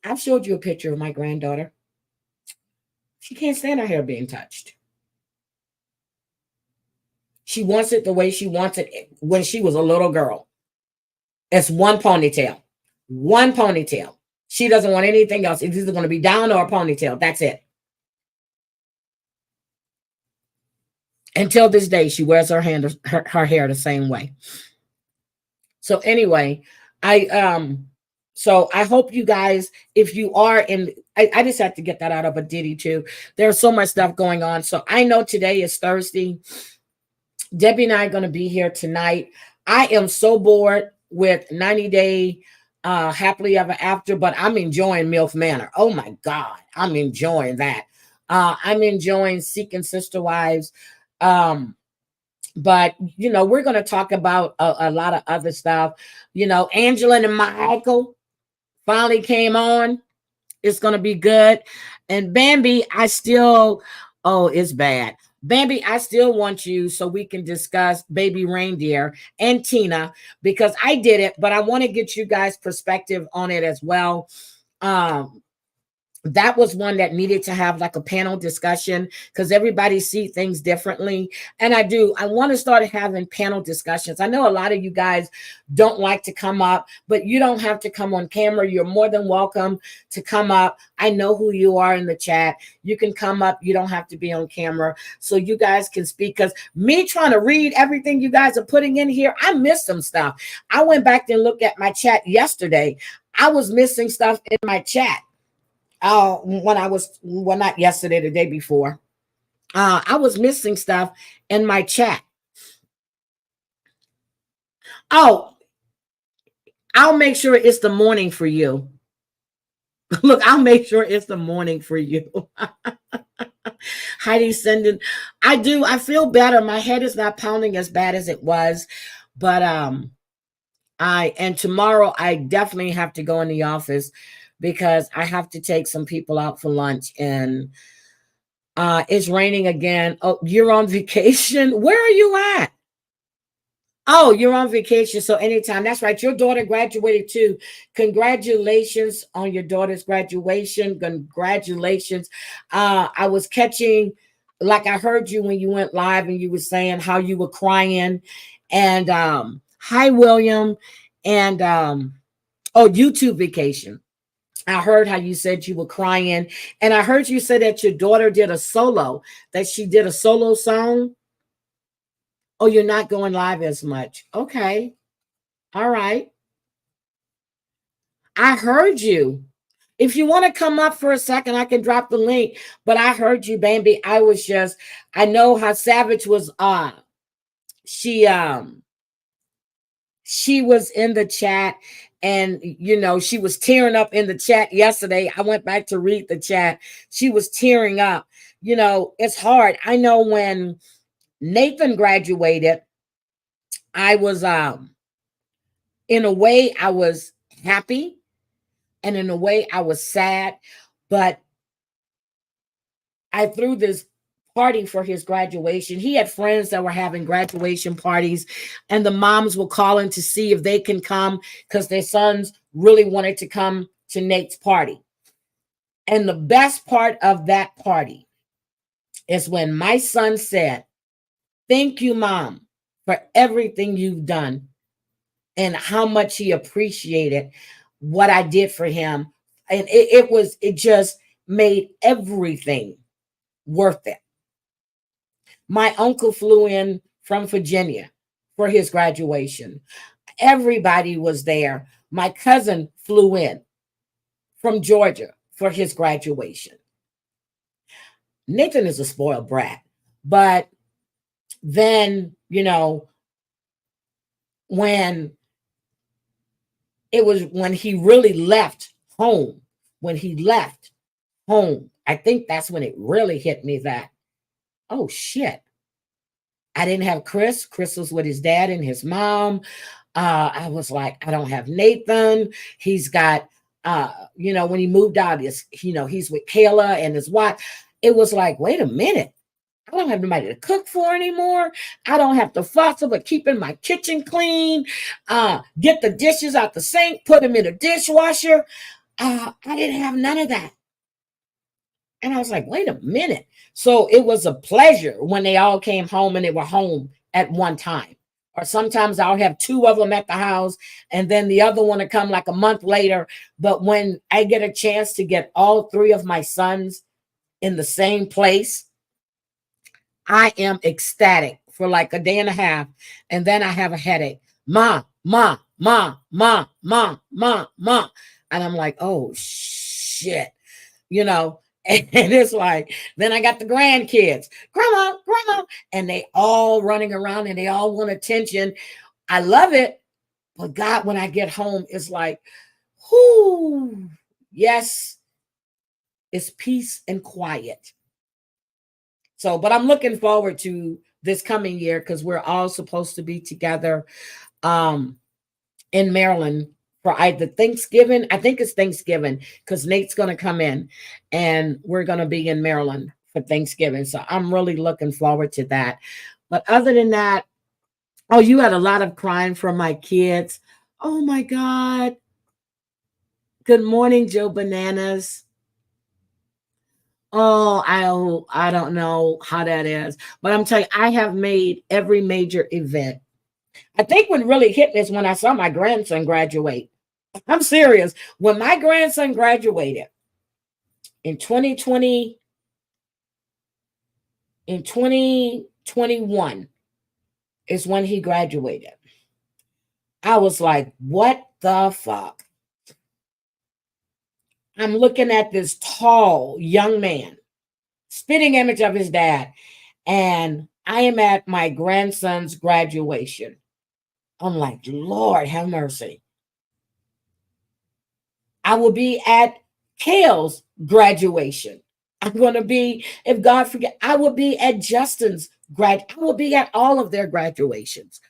I've showed you a picture of my granddaughter. She can't stand her hair being touched. She wants it the way she wants it when she was a little girl. It's one ponytail. One ponytail. She doesn't want anything else. It's either going to be down or a ponytail. That's it. Until this day, she wears her hair the same way. So anyway, so I hope you guys, if you are in, I just have to get that out of a Diddy too. There's so much stuff going on. So I know today is Thursday. Debbie and I are going to be here tonight. I am so bored with 90 Day Happily Ever After, but I'm enjoying MILF Manor. Oh my God, I'm enjoying that. I'm enjoying Seeking Sister Wives. But you know, we're going to talk about a lot of other stuff. You know, Angela and Michael finally came on. It's going to be good. And Bambi, it's bad. Bambi, I still want you so we can discuss Baby Reindeer and Tina, because I did it, but I want to get you guys' perspective on it as well. That was one that needed to have like a panel discussion because everybody see things differently. And I want to start having panel discussions. I know a lot of you guys don't like to come up, but you don't have to come on camera. You're more than welcome to come up. I know who you are in the chat. You can come up. You don't have to be on camera so you guys can speak, because me trying to read everything you guys are putting in here, I missed some stuff. I went back and looked at my chat yesterday. I was missing stuff in my chat. Not yesterday, the day before, I was missing stuff in my chat. Oh, I'll make sure it's the morning for you. Look, I'll make sure it's the morning for you. Heidi sending, I feel better. My head is not pounding as bad as it was, but and tomorrow I definitely have to go in the office because I have to take some people out for lunch, and it's raining again. Oh, you're on vacation? Where are you at? Oh, you're on vacation, so anytime. That's right. Your daughter graduated too. Congratulations on your daughter's graduation. Congratulations. I was catching like I heard you when you went live and you were saying how you were crying. And hi, William. And oh, YouTube vacation. I heard how you said you were crying. And I heard you say that your daughter did a solo, that she did a solo song. Oh, you're not going live as much. Okay. All right. I heard you. If you want to come up for a second, I can drop the link. But I heard you, baby. I know how Savage was she she was in the chat, and she was tearing up in the chat yesterday. I went back to read the chat. She was tearing up. It's hard. I know when Nathan graduated, I was in a way I was happy, and in a way I was sad, but I threw this party for his graduation. He had friends that were having graduation parties, and the moms were calling to see if they can come because their sons really wanted to come to Nate's party. And the best part of that party is when my son said, "Thank you, Mom, for everything you've done," and how much he appreciated what I did for him. And it just made everything worth it. My uncle flew in from Virginia for his graduation. Everybody was there. My cousin flew in from Georgia for his graduation. Nathan is a spoiled brat. But then, when he really left home, I think that's when it really hit me that, oh shit, I didn't have Chris. Chris was with his dad and his mom. I was like, I don't have Nathan. He's got, when he moved out, he's with Kayla and his wife. It was like, wait a minute. I don't have nobody to cook for anymore. I don't have to fuss over keeping my kitchen clean, get the dishes out the sink, put them in a dishwasher. I didn't have none of that. And I was like, wait a minute. So it was a pleasure when they all came home and they were home at one time. Or sometimes I'll have two of them at the house and then the other one to come like a month later. But when I get a chance to get all three of my sons in the same place, I am ecstatic for like a day and a half. And then I have a headache. Ma, ma, ma, ma, ma, ma, ma. And I'm like, oh, shit. And it's like, then I got the grandkids, grandma, and they all running around and they all want attention. I love it. But God, when I get home, it's like, whoo, yes, it's peace and quiet. So, but I'm looking forward to this coming year because we're all supposed to be together in Maryland for either Thanksgiving. I think it's Thanksgiving because Nate's going to come in and we're going to be in Maryland for Thanksgiving. So I'm really looking forward to that. But other than that, oh, you had a lot of crying from my kids. Oh my God. Good morning, Joe Bananas. Oh, I don't know how that is, but I'm telling you, I have made every major event. I think what really hit me is when I saw my grandson graduate. I'm serious. When my grandson graduated in 2020, in 2021 is when he graduated. I was like, what the fuck? I'm looking at this tall young man, spitting image of his dad, and I am at my grandson's graduation. I'm like, Lord, have mercy. I will be at Kale's graduation. I'm going to be, if God forget, I will be at Justin's I will be at all of their graduations.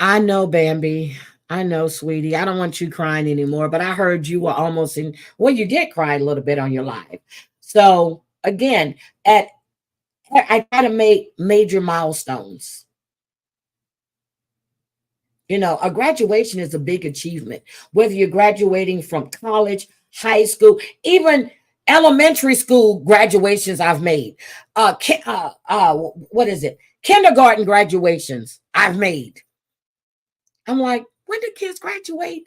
I know, Bambi. I know, sweetie. I don't want you crying anymore, but I heard you were almost in, well, you did cry a little bit on your live. So again, I try to make major milestones. A graduation is a big achievement. Whether you're graduating from college, high school, even elementary school graduations I've made. What is it? Kindergarten graduations I've made. I'm like, when did kids graduate?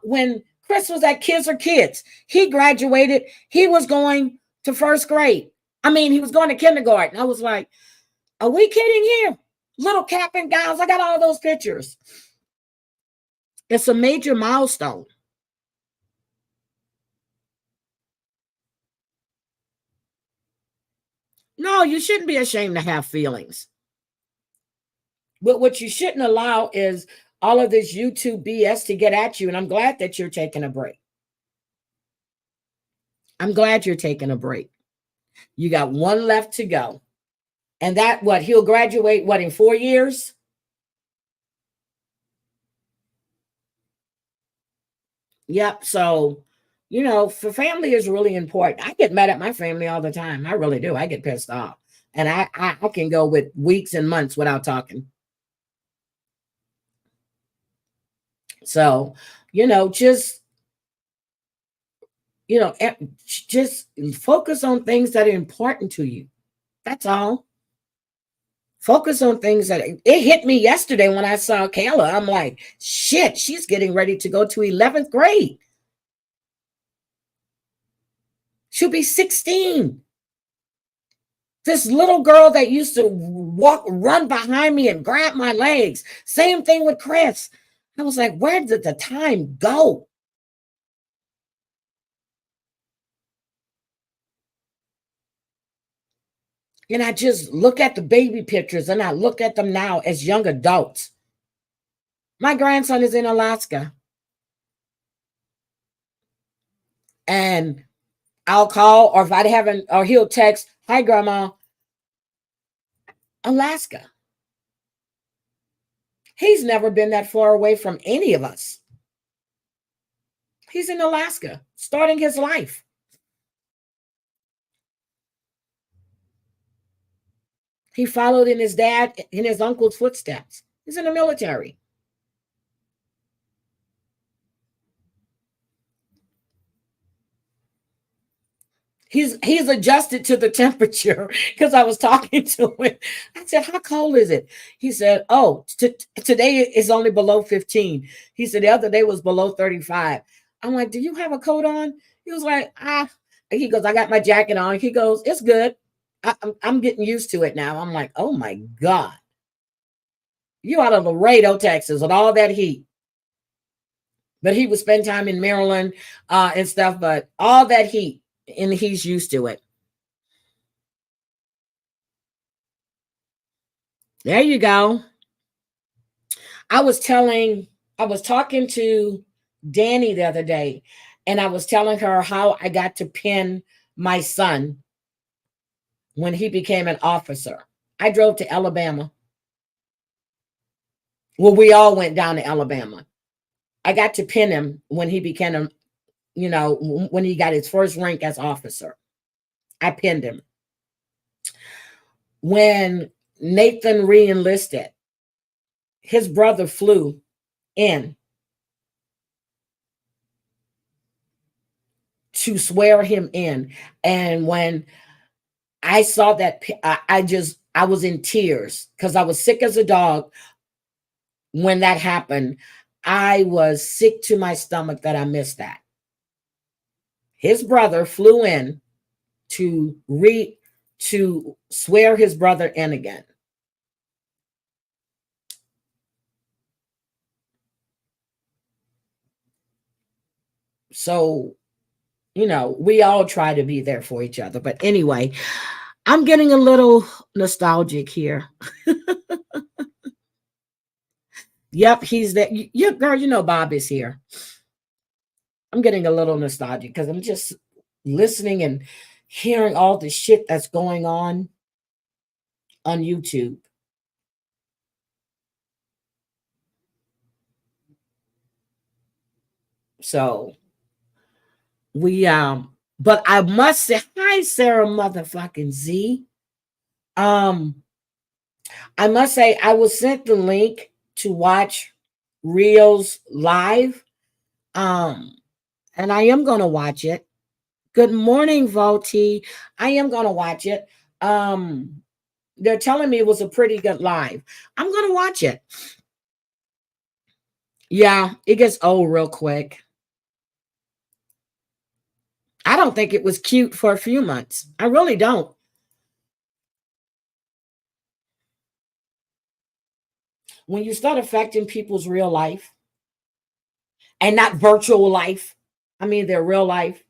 When Chris was at Kids or Kids, he graduated. He was going to first grade. I mean, he was going to kindergarten. I was like, are we kidding here? Little cap and gowns. I got all those pictures. It's a major milestone. No, you shouldn't be ashamed to have feelings. But what you shouldn't allow is all of this YouTube BS to get at you. And I'm glad that you're taking a break. I'm glad you're taking a break. You got one left to go. And that, what, he'll graduate, what, in 4 years? Yep. So, for family is really important. I get mad at my family all the time. I really do. I get pissed off. And I can go with weeks and months without talking. So, just just focus on things that are important to you. That's all. Focus on things that it hit me yesterday when I saw Kayla. I'm like, shit, she's getting ready to go to 11th grade. She'll be 16. This little girl that used to run behind me and grab my legs. Same thing with Chris. I was like, where did the time go? And I just look at the baby pictures and I look at them now as young adults. My grandson is in Alaska. And I'll call, or if I haven't, or he'll text, hi, Grandma, Alaska. He's never been that far away from any of us. He's in Alaska, starting his life. He followed in his dad, in his uncle's footsteps. He's in the military. He's adjusted to the temperature because I was talking to him. I said, how cold is it? He said, oh, today is only below 15. He said the other day was below 35. I'm like, do you have a coat on? He was like, ah. He goes, I got my jacket on. He goes, it's good. I'm getting used to it now. I'm like, oh my God. You out of Laredo, Texas, with all that heat. But he would spend time in Maryland and stuff, but all that heat, and he's used to it. There you go. I was talking to Danny the other day, and I was telling her how I got to pin my son when he became an officer. I drove to Alabama. Well, we all went down to Alabama. I got to pin him when he became when he got his first rank as officer. I pinned him. When Nathan re-enlisted, his brother flew in to swear him in. And when I saw that, I was in tears because I was sick as a dog when that happened. I was sick to my stomach that I missed that. His brother flew in to swear his brother in again. So, we all try to be there for each other. But anyway, I'm getting a little nostalgic here. Yep, he's there. You, girl, Bob is here. I'm getting a little nostalgic because I'm just listening and hearing all the shit that's going on YouTube. So but I must say, hi, Sarah motherfucking Z. I must say, I was sent the link to watch Reels live. and I am going to watch it. Good morning, Volti. I am going to watch it. Um, they're telling me it was a pretty good live. I'm going to watch it. Yeah, it gets old real quick. I don't think it was cute for a few months. I really don't. When you start affecting people's real life and not virtual life, I mean their real life,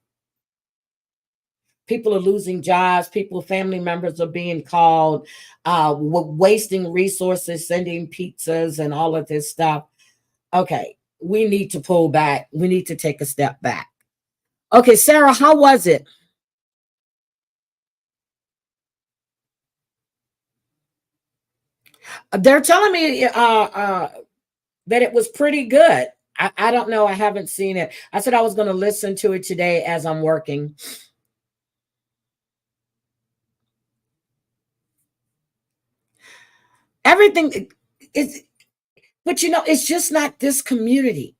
people are losing jobs, people, family members are being called, wasting resources, sending pizzas and all of this stuff. Okay, we need to pull back. We need to take a step back. Okay, Sarah, how was it? They're telling me that it was pretty good. I don't know. I haven't seen it. I said I was going to listen to it today as I'm working. Everything is, but it's just not this community.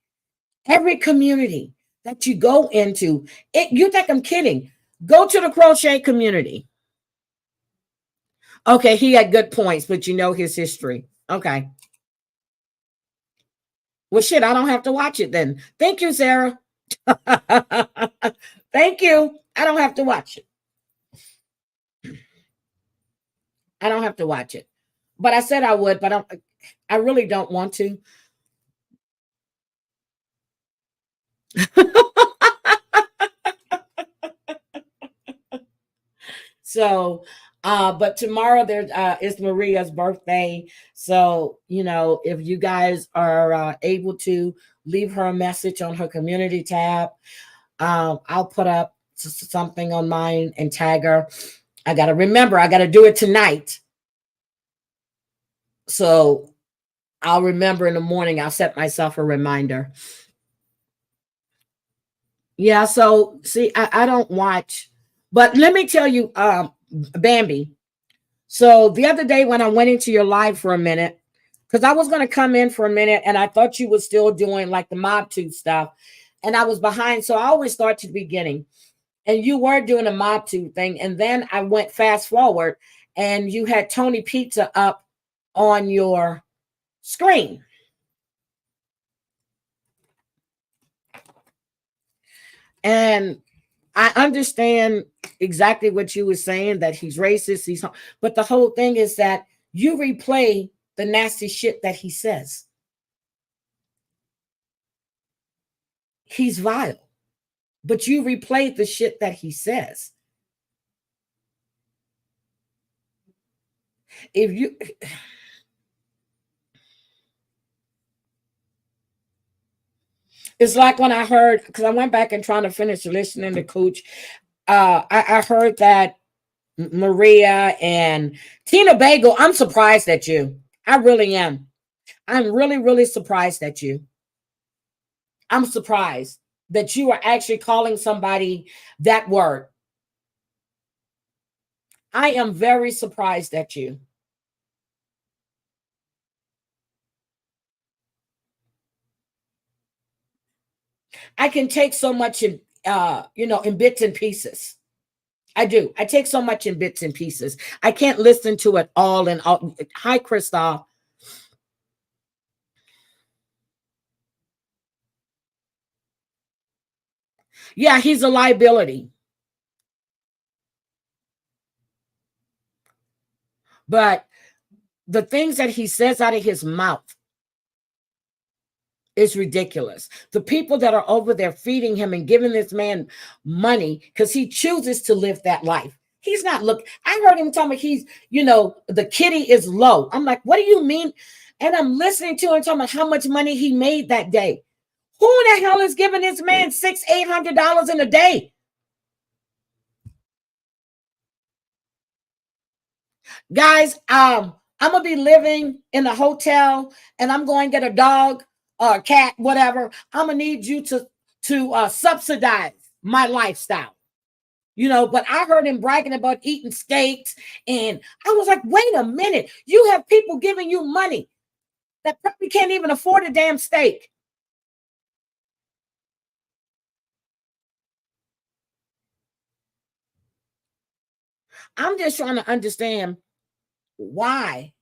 Every community that you go into, you think I'm kidding? Go to the crochet community. Okay, he had good points, but you know his history. Okay. Well, shit, I don't have to watch it then. Thank you, Sarah. Thank you. I don't have to watch it. I don't have to watch it. But I said I would, but I really don't want to. So, but tomorrow there is Maria's birthday. So, if you guys are able to leave her a message on her community tab, I'll put up something on mine and tag her. I got to remember, I got to do it tonight. So I'll remember in the morning. I'll set myself a reminder. Yeah. So see, I don't watch, but let me tell you, Bambi. So the other day when I went into your live for a minute, because I was going to come in for a minute and I thought you were still doing like the mob tube stuff, and I was behind. So I always start to the beginning, and you were doing a mob tube thing. And then I went fast forward and you had Tony Pizza up on your screen. And I understand exactly what you were saying, that he's racist. But the whole thing is that you replay the nasty shit that he says. He's vile, but you replayed the shit that he says. If you, it's like when I heard, because I went back and trying to finish listening to Coach. I heard that Maria and Tina Bagel. I'm surprised at you. I really am. I'm really, really surprised at you. I'm surprised that you are actually calling somebody that word. I am very surprised at you. I can take so much in bits and pieces. I do. I take so much in bits and pieces. I can't listen to it all and all. Hi, Christoph. Yeah, he's a liability. But the things that he says out of his mouth is ridiculous. The people that are over there feeding him and giving this man money because he chooses to live that life. He's not I heard him talking about the kitty is low. I'm like, what do you mean? And I'm listening to him talking about how much money he made that day. Who the hell is giving this man $800 in a day? Guys, I'm gonna be living in a hotel and I'm going to get a dog or a cat, whatever. I'm gonna need you to subsidize my lifestyle. But I heard him bragging about eating steaks, and I was like, wait a minute, you have people giving you money that probably can't even afford a damn steak. I'm just trying to understand why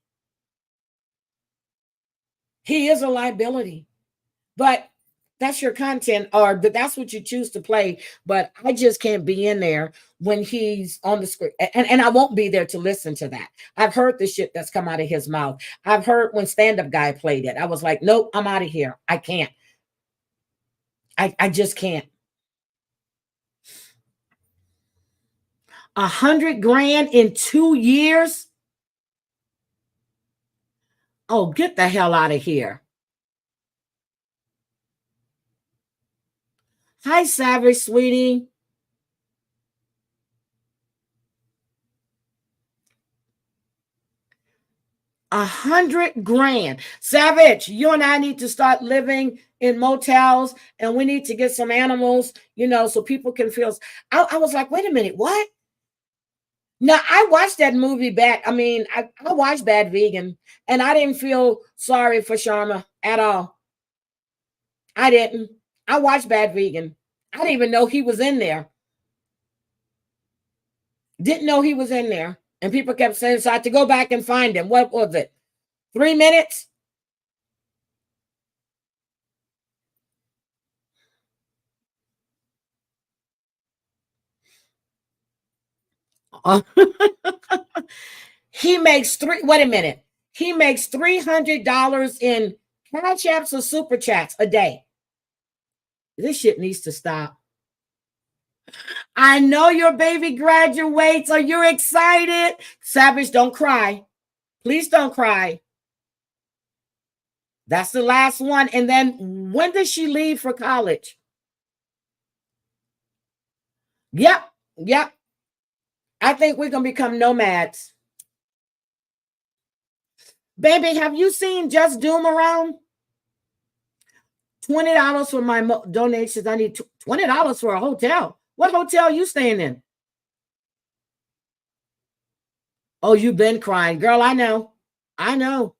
he is a liability. But that's your content, or that's what you choose to play. But I just can't be in there when he's on the screen, and I won't be there to listen to that. I've heard the shit that's come out of his mouth. I've heard when stand-up guy played it. I was like, nope, I'm out of here. I can't. I just can't. 100 grand in 2 years? Oh, get the hell out of here. Hi, Savage, sweetie. 100 grand. Savage, you and I need to start living in motels, and we need to get some animals, so people can feel. I was like, wait a minute, what? Now, I watched that movie back. I mean, I watched Bad Vegan, and I didn't feel sorry for Sharma at all. I didn't. I watched Bad Vegan. I didn't even know he was in there. Didn't know he was in there. And people kept saying, so I had to go back and find him. What was it? 3 minutes? He makes wait a minute. He makes $300 in cash apps or super chats a day. This shit needs to stop. I know your baby graduates. Are you excited? Savage, don't cry. Please don't cry. That's the last one. And then when does she leave for college? Yep. Yep. I think we're going to become nomads. Baby, have you seen Just Doom around? $20 for my donations. I need $20 for a hotel. What hotel are you staying in? Oh, you've been crying. Girl, I know. I know.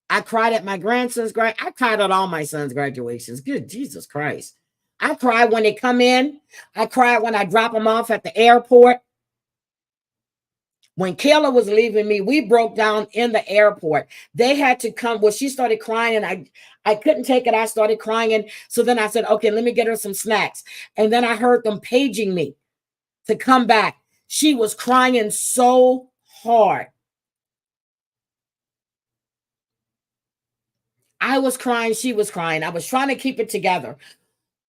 I cried at my grandson's I cried at all my son's graduations. Good Jesus Christ. I cry when they come in. I cry when I drop them off at the airport. When Kayla was leaving me, we broke down in the airport. They had to come. Well, she started crying, and I couldn't take it. I started crying. So then I said, okay, let me get her some snacks. And then I heard them paging me to come back. She was crying so hard. I was crying. She was crying. I was trying to keep it together.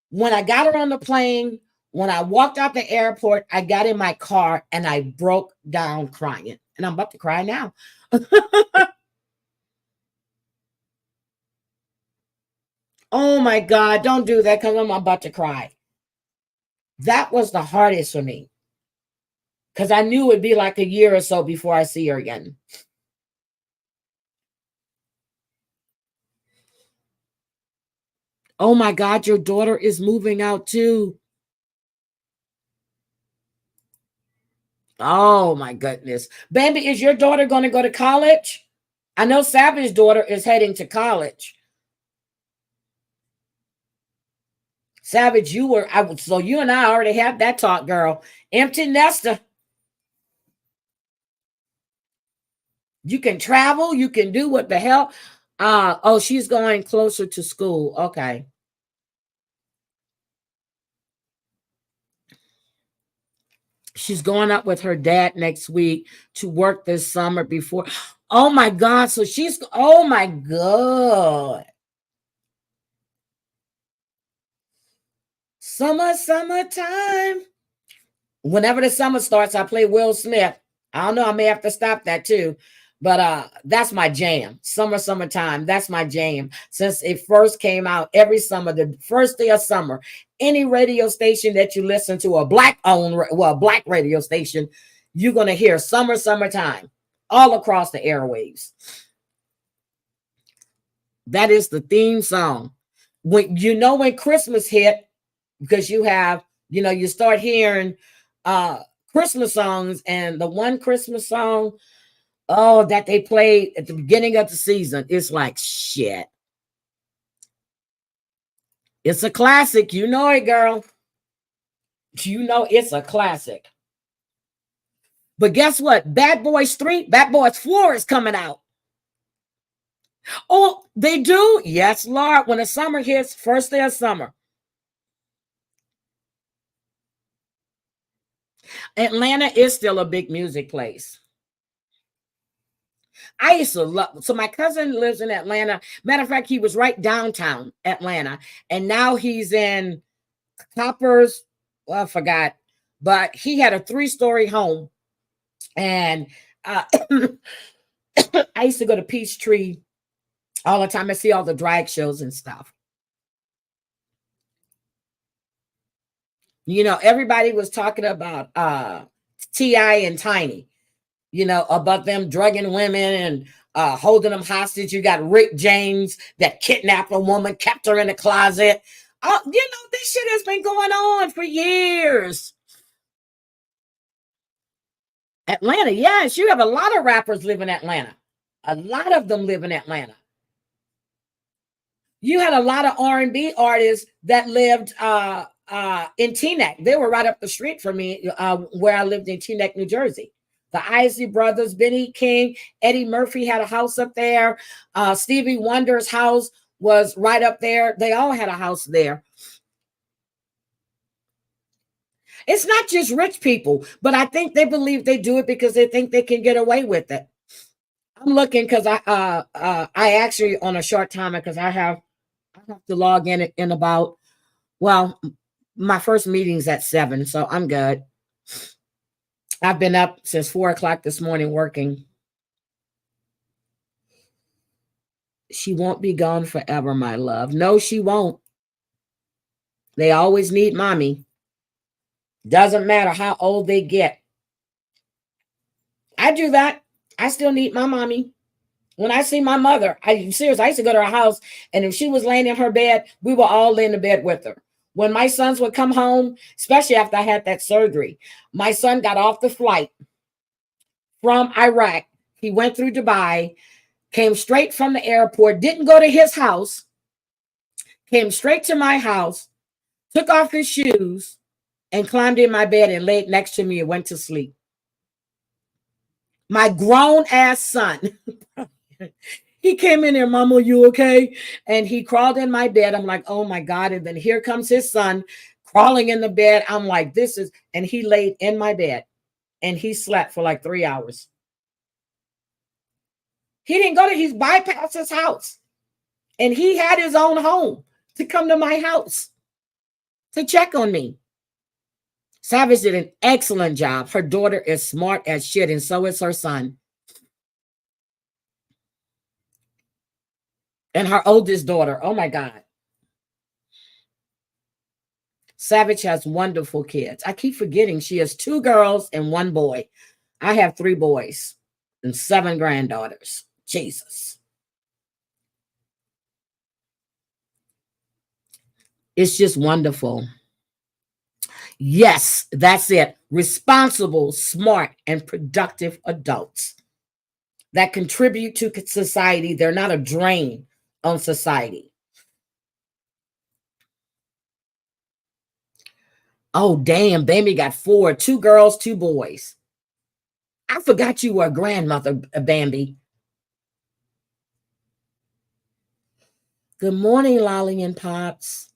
When I got her on the plane, when I walked out the airport, I got in my car and I broke down crying. And I'm about to cry now. Oh my God, don't do that because I'm about to cry. That was the hardest for me because I knew it'd be like a year or so before I see her again. Oh my God, your daughter is moving out too. Oh my goodness. Baby, is your daughter going to go to college? I know Savage's daughter is heading to college. Savage, so you and I already had that talk, girl. Empty nester. You can travel, you can do what the hell. Oh, she's going closer to school. Okay. She's going up with her dad next week to work this summer before. Oh my God. So oh my God. Summertime. Whenever the summer starts, I play Will Smith. I don't know. I may have to stop that too. But that's my jam. Summertime. That's my jam. Since it first came out every summer, the first day of summer, any radio station that you listen to, a black radio station, you're gonna hear summertime all across the airwaves. That is the theme song. When Christmas hit, because you start hearing Christmas songs, and the one Christmas song that they played at the beginning of the season, it's like shit. It's a classic. You know it, girl. You know it's a classic. But guess what? Bad Boys 3, Bad Boys 4 is coming out. Oh, they do? Yes, Lord. When the summer hits, first day of summer. Atlanta is still a big music place. I used to love, so my cousin lives in Atlanta. Matter of fact, he was right downtown Atlanta, and now he's in Coppers. Well, I forgot, but he had a 3-story home, and I used to go to Peachtree all the time. I see all the drag shows and stuff. You know, everybody was talking about T.I. and Tiny, you know, about them drugging women and holding them hostage. You got Rick James that kidnapped a woman, kept her in the closet. Oh, you know, this shit has been going on for years. Atlanta, yes, you have a lot of rappers live in Atlanta. A lot of them live in Atlanta. You had a lot of R&B artists that lived in Teaneck. They were right up the street from me, where I lived in Teaneck, New Jersey. The Isley Brothers, Benny King, Eddie Murphy had a house up there. Stevie Wonder's house was right up there. They all had a house there. It's not just rich people, but I think they believe they do it because they think they can get away with it. I'm looking because I actually on a short timer because I have to log in about, well, my first meeting's at 7, so I'm good. I've been up since 4 o'clock this morning working. She won't be gone forever, my love. No, she won't. They always need mommy. Doesn't matter how old they get. I do that. I still need my mommy. When I see my mother, I'm serious. I used to go to her house, and if she was laying in her bed, we would all lay in the bed with her. When my sons would come home, especially after I had that surgery, my son got off the flight from Iraq. He went through Dubai, came straight from the airport, didn't go to his house, came straight to my house, took off his shoes, and climbed in my bed and laid next to me and went to sleep. My grown ass son. He came in there, Mama, you okay? And he crawled in my bed. I'm like, oh my God. And then here comes his son crawling in the bed. I'm like, this is, and he laid in my bed and he slept for like 3 hours. He didn't go to, he's bypassed his house. And he had his own home to come to my house to check on me. Savage did an excellent job. Her daughter is smart as shit, and so is her son. And her oldest daughter. Oh my God. Savage has wonderful kids. I keep forgetting she has 2 girls and 1 boy. I have 3 boys and 7 granddaughters. Jesus. It's just wonderful. Yes, that's it. Responsible, smart, and productive adults that contribute to society. They're not a drain on society. Oh, damn, Bambi got 4, 2 girls, 2 boys. I forgot you were a grandmother, Bambi. Good morning, Lolly and Pops.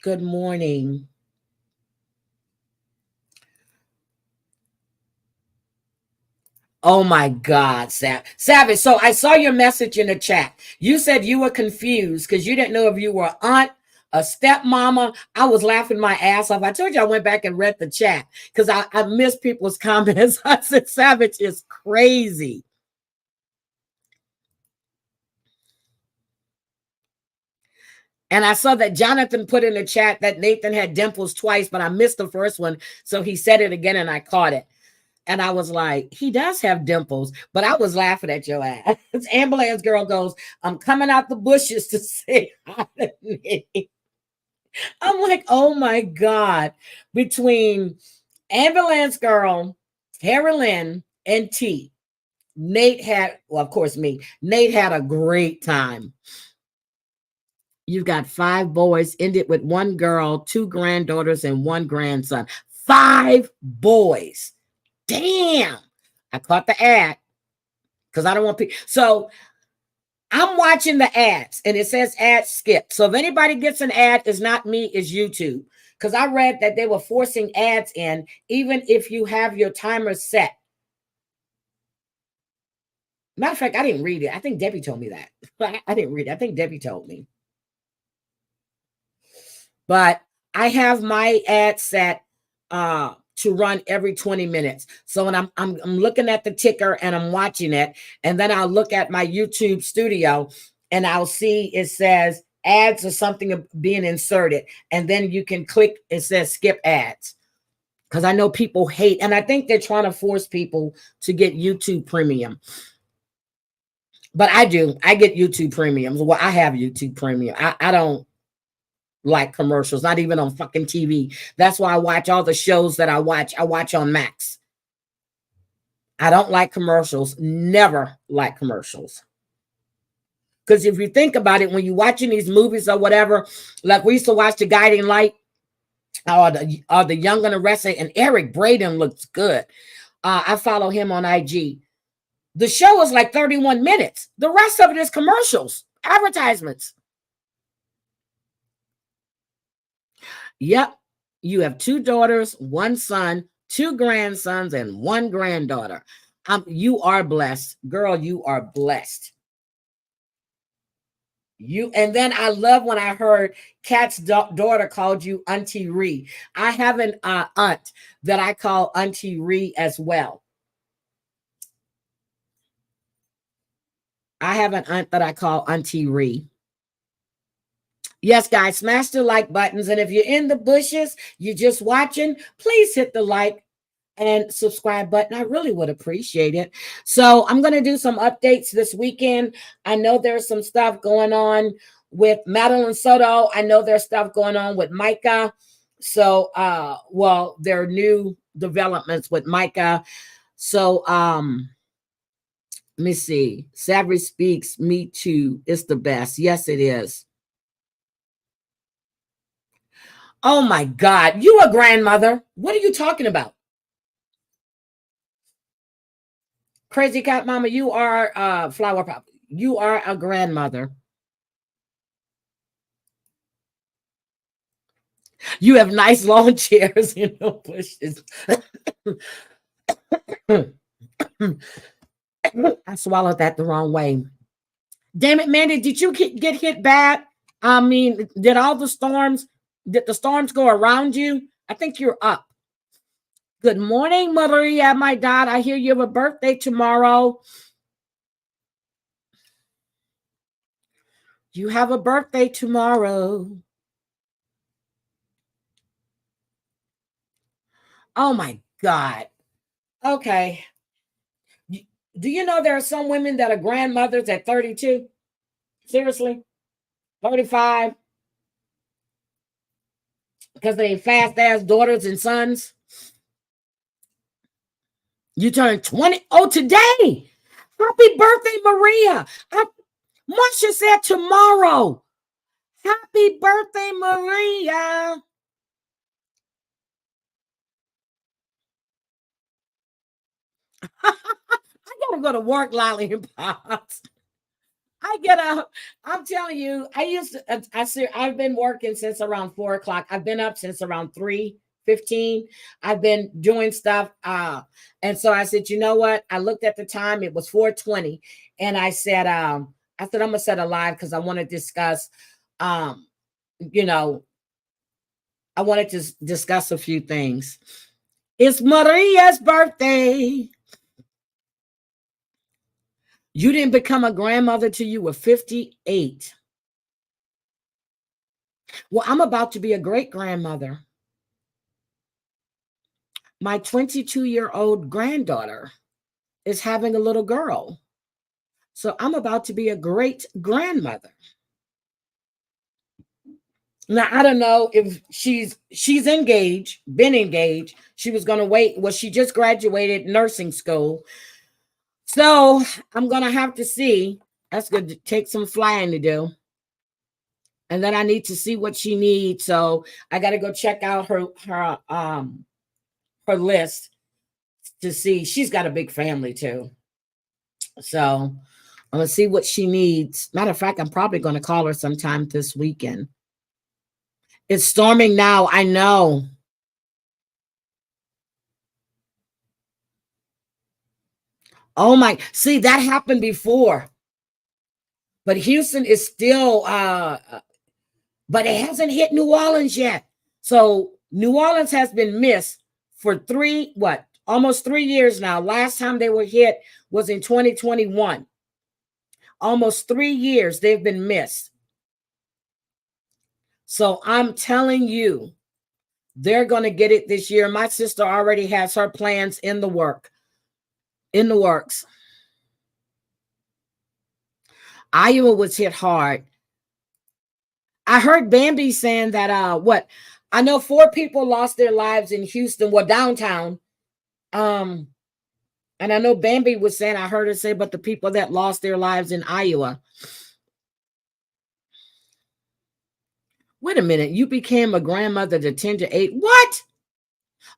Good morning. Oh my God, Savage. So I saw your message in the chat. You said you were confused because you didn't know if you were an aunt, a stepmama. I was laughing my ass off. I told you I went back and read the chat because I missed people's comments. I said, Savage is crazy. And I saw that Jonathan put in the chat that Nathan had dimples twice, but I missed the first one. So he said it again and I caught it. And I was like, he does have dimples, but I was laughing at your ass. Ambulance girl goes, I'm coming out the bushes to say hi to me. I'm like, oh my God. Between ambulance girl, Carolyn, and T, Nate had, well, of course, me. Nate had a great time. You've got 5 boys, ended with 1 girl, 2 granddaughters, and 1 grandson. 5 boys. Damn. I caught the ad because I don't want people. So I'm watching the ads and it says ad skip. So if anybody gets an ad, it's not me, it's YouTube. Because I read that they were forcing ads in, even if you have your timer set. Matter of fact, I didn't read it. I think Debbie told me that. I didn't read it. I think Debbie told me. But I have my ad set to run every 20 minutes. So when I'm looking at the ticker and I'm watching it, and then I'll look at my YouTube studio and I'll see it says ads or something being inserted. And then you can click, it says skip ads. Because I know people hate, and I think they're trying to force people to get YouTube Premium. But I do. I get YouTube Premium. Well, I have YouTube Premium. I don't like commercials, not even on fucking TV. That's why I watch all the shows that I watch on Max. I don't like commercials. Never like commercials. Because if you think about it, when you're watching these movies or whatever, like we used to watch The Guiding Light or the Young and the Restless, and Eric Braeden looks good. I follow him on IG. The show is like 31 minutes. The rest of it is commercials, advertisements. Yep. You have 2 daughters, 1 son, 2 grandsons, and 1 granddaughter. You are blessed. Girl, you are blessed. And then I love when I heard Kat's daughter called you Auntie Ree. I have an aunt that I call Auntie Ree as well. I have an aunt that I call Auntie Ree. Yes, guys, smash the like buttons. And if you're in the bushes, you're just watching, please hit the like and subscribe button. I really would appreciate it. So I'm going to do some updates this weekend. I know there's some stuff going on with Madeline Soto. I know there's stuff going on with Micah. So, well, there are new developments with Micah. So, let me see. Savage Speaks, Me Too. It's the best. Yes, it is. Oh my God. You a grandmother. What are you talking about? Crazy Cat Mama, you are Flower Pop. You are a grandmother. You have nice long chairs in the bushes. I swallowed that the wrong way. Damn it, Mandy, did you get hit bad? I mean, did the storms go around you? I think you're up. Good morning, Maria, my dad. I hear you have a birthday tomorrow. You have a birthday tomorrow. Oh my God. Okay. Do you know there are some women that are grandmothers at 32? Seriously? 35? Because they fast ass daughters and sons? You turn 20. Oh, today. Happy birthday, Maria. Marsha said tomorrow. Happy birthday, Maria. I gotta go to work, Lolly and Pops. I'm telling you, I've been working since around 4 o'clock. I've been up since around 3:15. I've been doing stuff. And so I said, you know what? I looked at the time, it was 4:20. And I said, I'm gonna set a live because I want to discuss you know, I wanted to discuss a few things. It's Maria's birthday. You didn't become a grandmother till you were 58. Well, I'm about to be a great grandmother. My 22-year-old granddaughter is having a little girl. So I'm about to be a great grandmother. Now, I don't know if she's engaged, been engaged. She was going to wait. Well, she just graduated nursing school. So I'm going to have to see. That's going to take some flying to do. And then I need to see what she needs. So I got to go check out her her list to see. She's got a big family too. So I'm gonna see what she needs. Matter of fact, I'm probably gonna call her sometime this weekend. It's storming now. I know. Oh my, see, that happened before. But Houston is still but it hasn't hit New Orleans yet. So New Orleans has been missed for almost 3 years now. Last time they were hit was in 2021. Almost 3 years they've been missed. So I'm telling you, they're going to get it this year. My sister already has her plans in the works. Iowa was hit hard. I heard Bambi saying that I know 4 people lost their lives in Houston, downtown. And I know Bambi was saying, I heard her say, but the people that lost their lives in Iowa. Wait a minute, you became a grandmother to 10 to 8. What?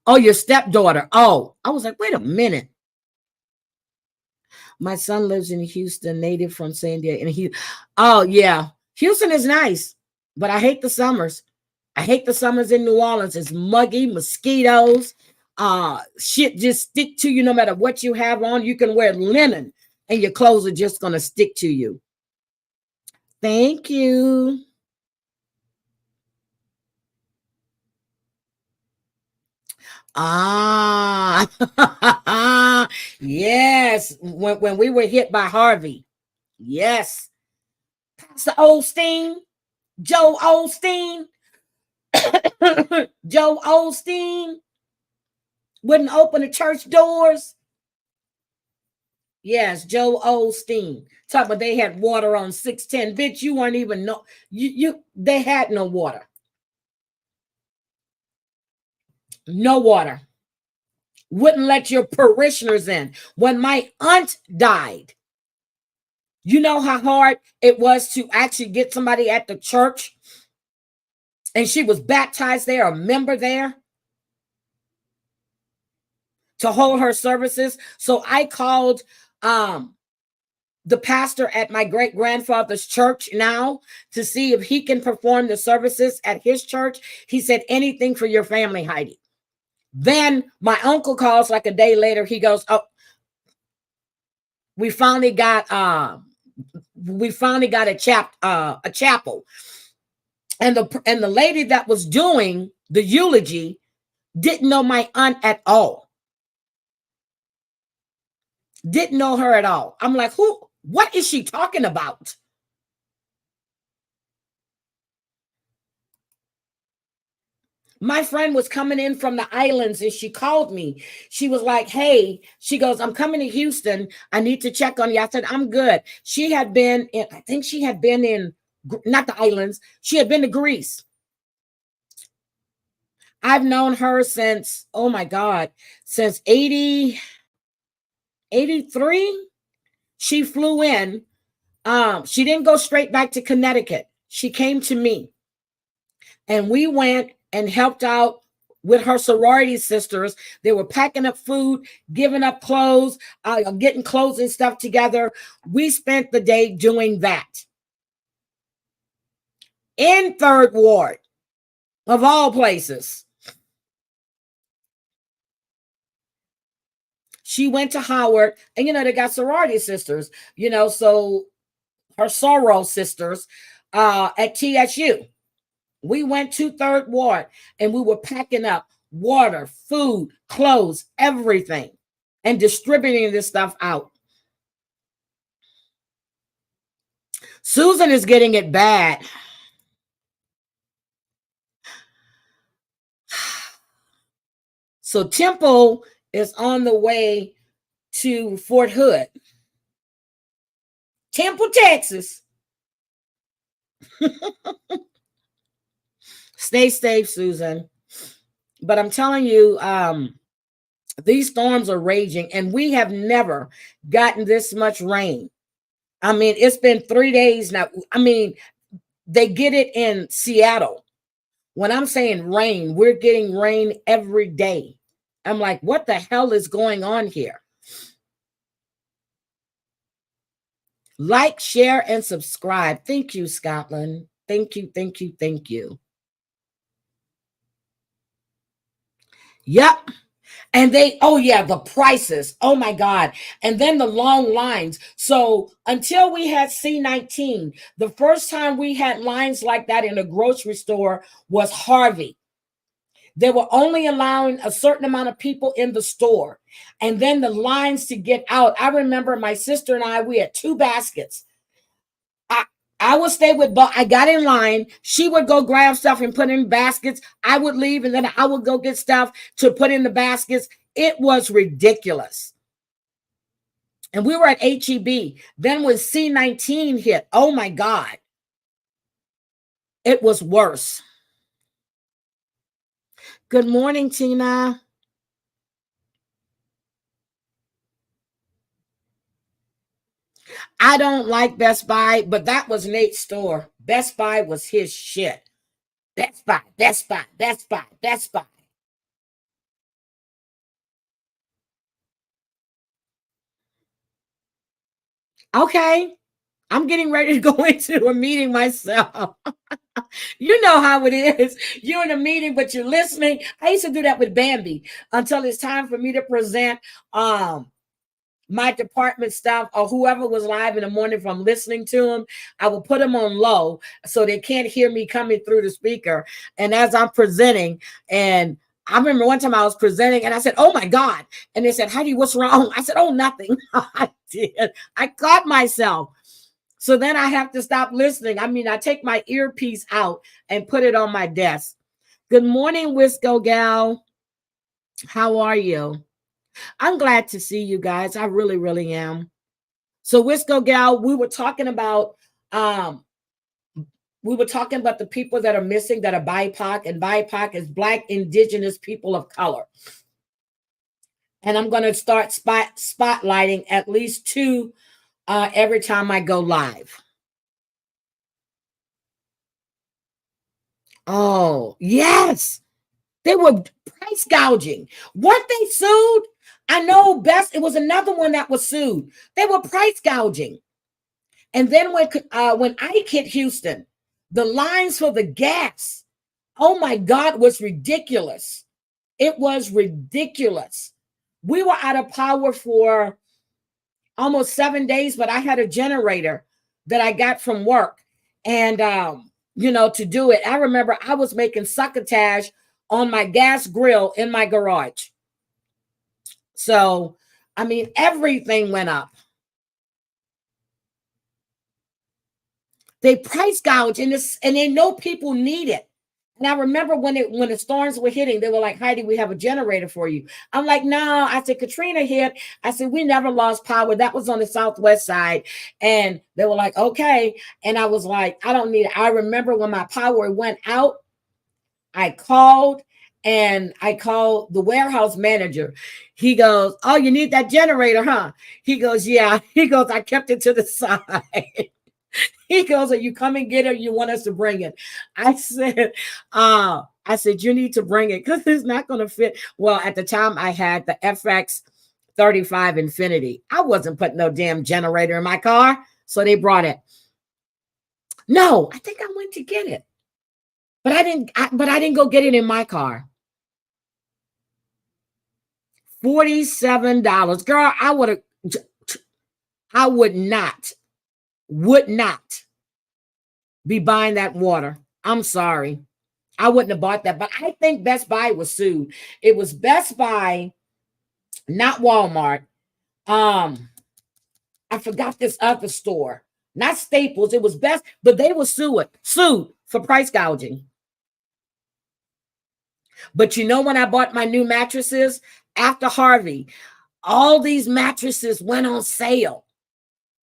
Oh, your stepdaughter. Oh, I was like, wait a minute. My son lives in Houston, native from San Diego. And oh, yeah. Houston is nice, but I hate the summers. I hate the summers in New Orleans. It's muggy, mosquitoes. Shit just stick to you no matter what you have on. You can wear linen and your clothes are just going to stick to you. Thank you. Yes. When we were hit by Harvey. Yes. Pastor Osteen, Joe Osteen. Joe Osteen wouldn't open the church doors. Yes, Joe Osteen. Talk about they had water on 610. Bitch, you weren't even know. They had no water. No water. Wouldn't let your parishioners in. When my aunt died, you know how hard it was to actually get somebody at the church, and she was baptized there, a member there, to hold her services. So I called the pastor at my great grandfather's church now to see if he can perform the services at his church. He said, anything for your family, Heidi. Then my uncle calls like a day later. He goes, oh, we finally got a chapel. And the lady that was doing the eulogy didn't know my aunt at all. Didn't know her at all. I'm like, what is she talking about? My friend was coming in from the islands and she called me. She was like, hey, she goes, I'm coming to Houston. I need to check on you. I said, I'm good. She had been in, I think she had been in, not the islands. She had been to Greece. I've known her since, oh my God, since 83. She flew in. She didn't go straight back to Connecticut. She came to me and we went and helped out with her sorority sisters. They were packing up food, giving up clothes, getting clothes and stuff together. We spent the day doing that in Third Ward, of all places. She went to Howard, and they got sorority sisters, so her soror sisters at TSU. We went to Third Ward and we were packing up water, food, clothes, everything, and distributing this stuff out. Susan is getting it bad. So Temple is on the way to Fort Hood. Temple, Texas. Stay safe, Susan. But I'm telling you, these storms are raging, and we have never gotten this much rain. I mean, it's been 3 days now. I mean, they get it in Seattle. When I'm saying rain, we're getting rain every day. I'm like, what the hell is going on here? Like, share, and subscribe. Thank you, Scotland. Thank you, thank you, thank you. Yep. And oh yeah, the prices. Oh my God. And then the long lines. So until we had C19, the first time we had lines like that in a grocery store was Harvey. They were only allowing a certain amount of people in the store. And then the lines to get out. I remember my sister and I, we had 2 baskets. I would stay with, I got in line. She would go grab stuff and put in baskets. I would leave and then I would go get stuff to put in the baskets. It was ridiculous. And we were at HEB. Then when C19 hit, oh my God, it was worse. Good morning, Tina. I don't like Best Buy, but that was Nate's store. Best Buy was his shit. Best Buy, Best Buy, Best Buy, Best Buy. Okay. I'm getting ready to go into a meeting myself. You know how it is. You're in a meeting, but you're listening. I used to do that with Bambi until it's time for me to present my department staff or whoever was live in the morning. If I'm listening to them, I will put them on low so they can't hear me coming through the speaker. And as I'm presenting, and I remember one time I was presenting and I said, oh my God. And they said, Heidi, what's wrong? I said, oh, nothing. I did. I caught myself. So then I have to stop listening. I mean, I take my earpiece out and put it on my desk. Good morning, Wisco Gal. How are you? I'm glad to see you guys. I really, really am. So Wisco Gal, we were talking about the people that are missing that are BIPOC, and BIPOC is Black Indigenous People of Color. And I'm going to start spotlighting at least 2 every time I go live. Oh, yes. They were price gouging. Weren't they sued? I know Best, it was another one that was sued. They were price gouging. And then when Ike hit Houston, the lines for the gas, oh my God, was ridiculous. It was ridiculous. We were out of power for almost 7 days, but I had a generator that I got from work. And, to do it. I remember I was making succotash on my gas grill in my garage. So, I mean, everything went up. They price gouge and they know people need it. And I remember when the storms were hitting, they were like, Heidi, we have a generator for you. I'm like, no. I said, Katrina hit. I said, we never lost power. That was on the southwest side. And they were like, okay. And I was like, I don't need it. I remember when my power went out, I called the warehouse manager. He goes, oh, you need that generator, huh? He goes, yeah. He goes, I kept it to the side. He goes, are you come and get it? You want us to bring it? I said, you need to bring it because it's not going to fit. Well, at the time I had the FX 35 Infinity. I wasn't putting no damn generator in my car. So they brought it. No, I think I went to get it. But I didn't go get it in my car. $47. Girl, I would not be buying that water. I'm sorry. I wouldn't have bought that. But I think Best Buy was sued. It was Best Buy, not Walmart. I forgot this other store. Not Staples. It was Best, but they were sued for price gouging. But when I bought my new mattresses after Harvey, all these mattresses went on sale.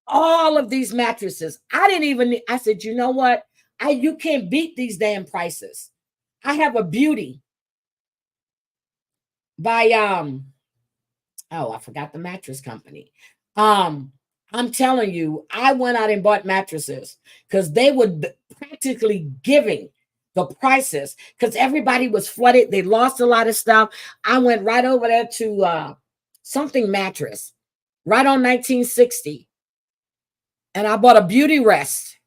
All of these mattresses. I said, you know what? You can't beat these damn prices. I have a Beauty by I forgot the mattress company. I'm telling you, I went out and bought mattresses because they were practically giving the prices, because everybody was flooded. They lost a lot of stuff. I went right over there to something mattress, right on 1960. And I bought a beauty rest.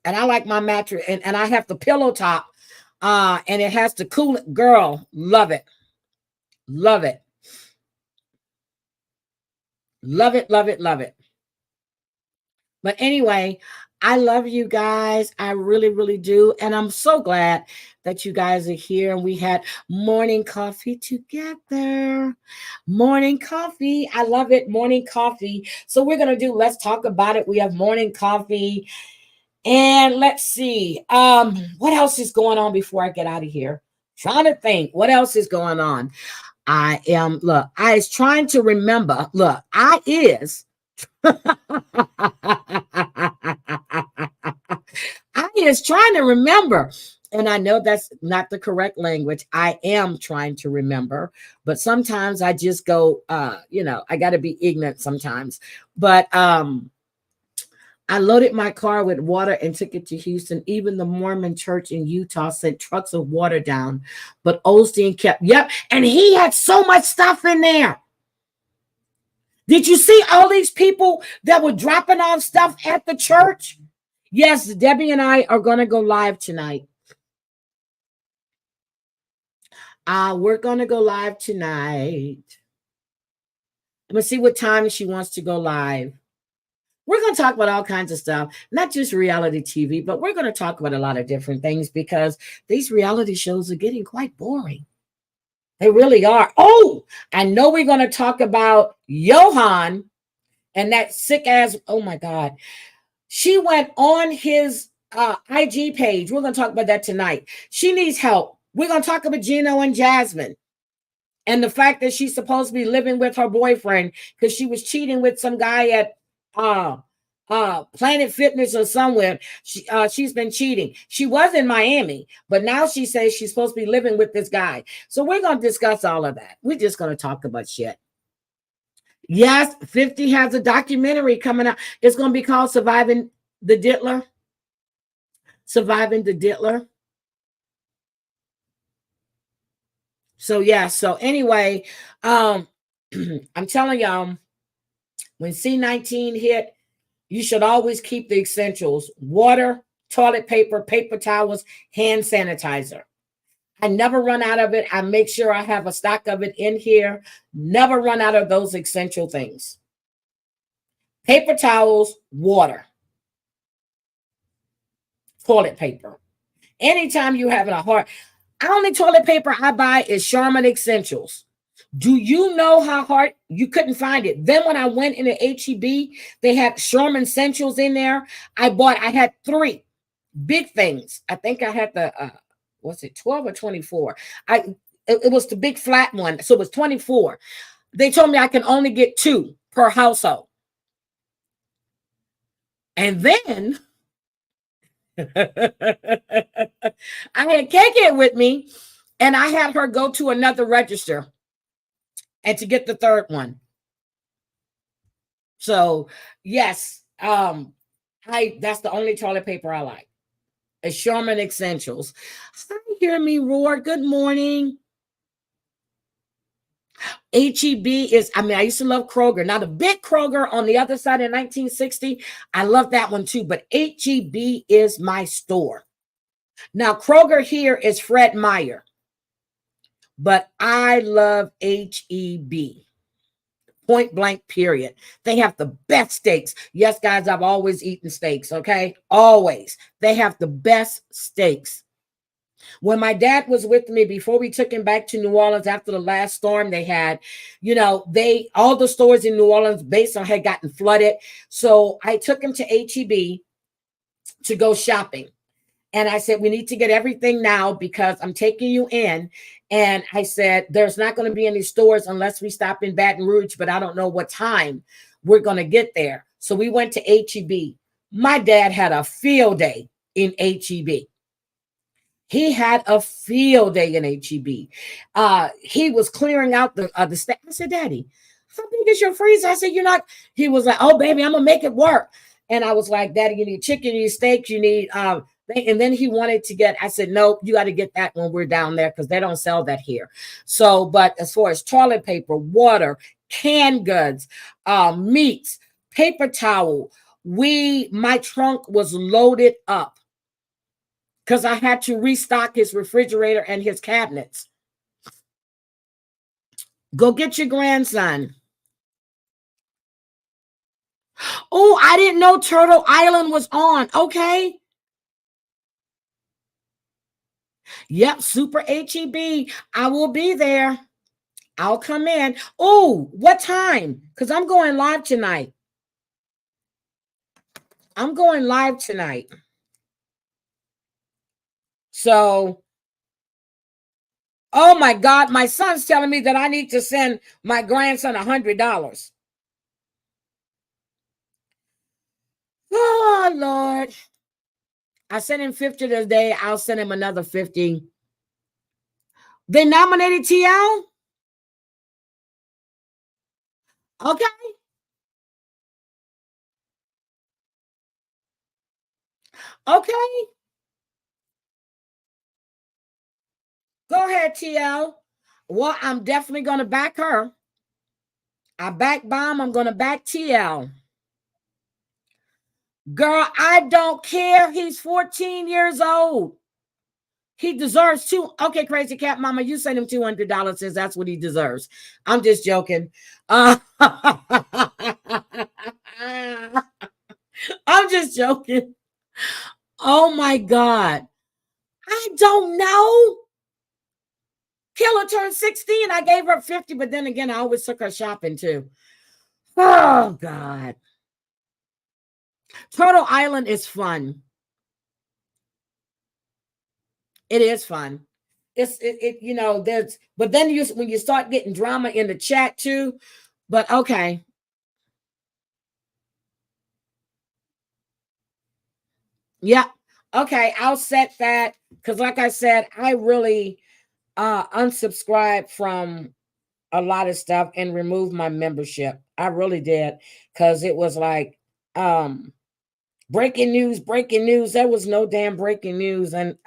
And I like my mattress. And I have the pillow top. And it has the cool girl. Love it. Love it. Love it, love it, love it. But anyway, I love you guys. I really, really do. And I'm so glad that you guys are here. And we had morning coffee together. Morning coffee. I love it. Morning coffee. So we're going to do, let's talk about it. We have morning coffee. And let's see. What else is going on before I get out of here? Trying to think. What else is going on? I is trying to remember. Look, I is I is trying to remember. And I know that's not the correct language. I am trying to remember, but sometimes I just go, I got to be ignorant sometimes. But I loaded my car with water and took it to Houston. Even the Mormon church in Utah sent trucks of water down, but Osteen kept, and he had so much stuff in there. Did you see all these people that were dropping off stuff at the church? Yes, Debbie and I are going to go live tonight. We're going to go live tonight. I'm going to see what time she wants to go live. We're going to talk about all kinds of stuff, not just reality TV, but we're going to talk about a lot of different things because these reality shows are getting quite boring. They really are. Oh, I know we're going to talk about Johan and that sick ass. Oh my God. She went on his IG page. We're going to talk about that tonight. She needs help. We're going to talk about Gino and Jasmine and the fact that she's supposed to be living with her boyfriend because she was cheating with some guy at Planet Fitness or somewhere. She's been cheating. She was in Miami, but now she says she's supposed to be living with this guy. So we're going to discuss all of that. We're just going to talk about shit. Yes, 50 has a documentary coming out. It's going to be called Surviving the Diddler. Surviving the Diddler. So yeah, so anyway, I'm telling y'all, when C19 hit, you should always keep the essentials: water, toilet paper, paper towels, hand sanitizer. I never run out of it. I make sure I have a stock of it in here. Never run out of those essential things. Paper towels, water, toilet paper. Anytime you're having a hard, only toilet paper I buy is Charmin Essentials. Do you know how hard you couldn't find it? Then when I went into HEB, they had Charmin Essentials in there. I had 3 big things. I think I had the was it 12 or 24? It was the big flat one, so it was 24. They told me I can only get 2 per household. And then I had KK with me, and I had her go to another register and to get the 3rd one. So yes, that's the only toilet paper I like. A Charmin Essentials. Hi, hear me roar. Good morning. HEB is, I used to love Kroger. Now the big Kroger on the other side in 1960, I love that one too, but HEB is my store. Now Kroger here is Fred Meyer, but I love HEB. Point blank, period. They have the best steaks. Yes, guys, I've always eaten steaks, okay? Always. They have the best steaks. When my dad was with me, before we took him back to New Orleans after the last storm they had, all the stores in New Orleans based on had gotten flooded. So I took him to HEB to go shopping. And I said, we need to get everything now because I'm taking you in. And I said, there's not going to be any stores unless we stop in Baton Rouge, but I don't know what time we're going to get there. So we went to HEB. My dad had a field day in HEB. He had a field day in HEB. He was clearing out the stack. I said, Daddy, how big is your freezer? I said, you're not. He was like, oh, baby, I'm going to make it work. And I was like, Daddy, you need chicken, you need steak, you need And then he wanted to get, I said, no, you got to get that when we're down there because they don't sell that here. So, but as far as toilet paper, water, canned goods, meats, paper towel, my trunk was loaded up because I had to restock his refrigerator and his cabinets. Go get your grandson. Oh, I didn't know Turtle Island was on. Okay. Yep, Super HEB. I will be there. I'll come in. Oh, what time? Because I'm going live tonight. So, oh my God, my son's telling me that I need to send my grandson $100. Oh, Lord. I sent him 50 today. I'll send him another 50. They nominated TL? Okay. Okay. Go ahead, TL. Well, I'm definitely going to back her. I back Bomb. I'm going to back TL. Girl, I don't care. He's 14 years old. He deserves Okay, Crazy Cat Mama, you send him $200 since that's what he deserves. I'm just joking. I'm just joking. Oh my God. I don't know. Killer turned 16. I gave her 50, but then again, I always took her shopping too. Oh God. Turtle Island is fun. It is fun. You know, but then when you start getting drama in the chat too, but okay. Yeah. Okay, I'll set that because like I said, I really unsubscribed from a lot of stuff and removed my membership. I really did because it was like breaking news. There was no damn breaking news. And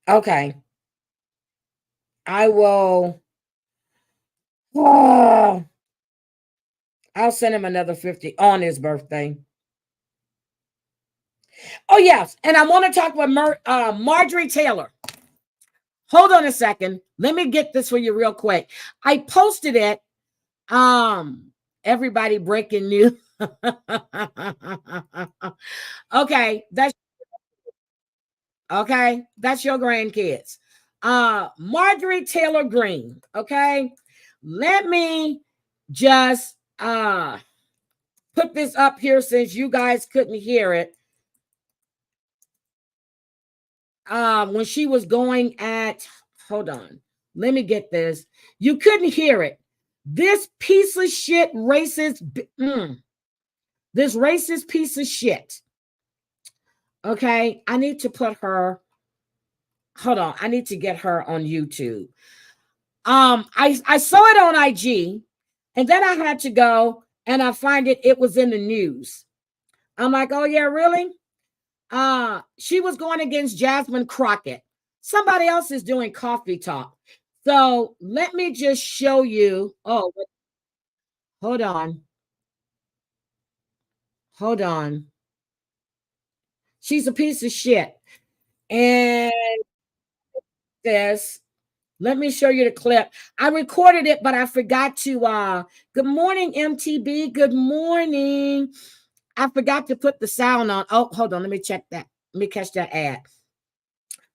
okay. I will I'll send him another 50 on his birthday. Oh, yes. And I want to talk about Marjorie Taylor. Hold on a second. Let me get this for you real quick. I posted it. Everybody breaking news. Okay. That's your grandkids. Marjorie Taylor Greene. Okay. Let me just put this up here since you guys couldn't hear it. When she was going at, hold on, let me get this. You couldn't hear it. This piece of shit racist, this racist piece of shit. Okay, I need to put her, hold on, I need to get her on YouTube. I saw it on IG, and then I had to go and I find it was in the news. I'm like, oh yeah, really? She was going against Jasmine Crockett. Somebody else is doing coffee talk. So let me just show you. Oh, hold on. Hold on. She's a piece of shit. And this, let me show you the clip. I recorded it, but I forgot to good morning, MTB. Good morning. I forgot to put the sound on. Oh, hold on. Let me check that. Let me catch that ad.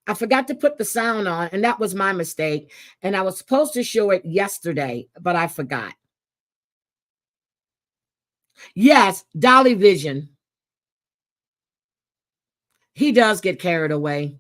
I forgot to put the sound on, and that was my mistake. And I was supposed to show it yesterday, but I forgot. Yes, Dolly Vision. He does get carried away.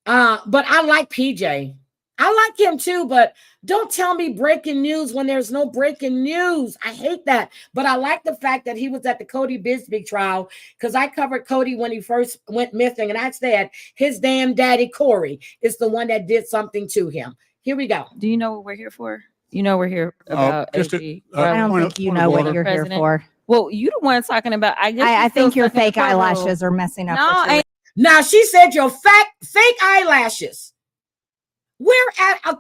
But I like PJ. I like him too, but don't tell me breaking news when there's no breaking news. I hate that. But I like the fact that he was at the Cody Bisbee trial because I covered Cody when he first went missing. And I said his damn daddy, Corey, is the one that did something to him. Here we go. Do you know what we're here for? You know we're here about AG. I don't think you know what you're here for. Well, you the one talking about. I think your fake eyelashes are messing up. No, now she said your fake eyelashes. We're at a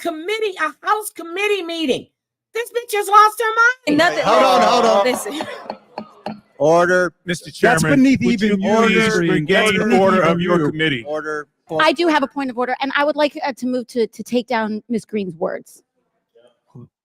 house committee meeting. This bitch just lost her mind. Hold on. Listen. Order, Mr. Chairman. That's beneath even order of your committee. Order. I do have a point of order, and I would like to move to take down Ms. Green's words.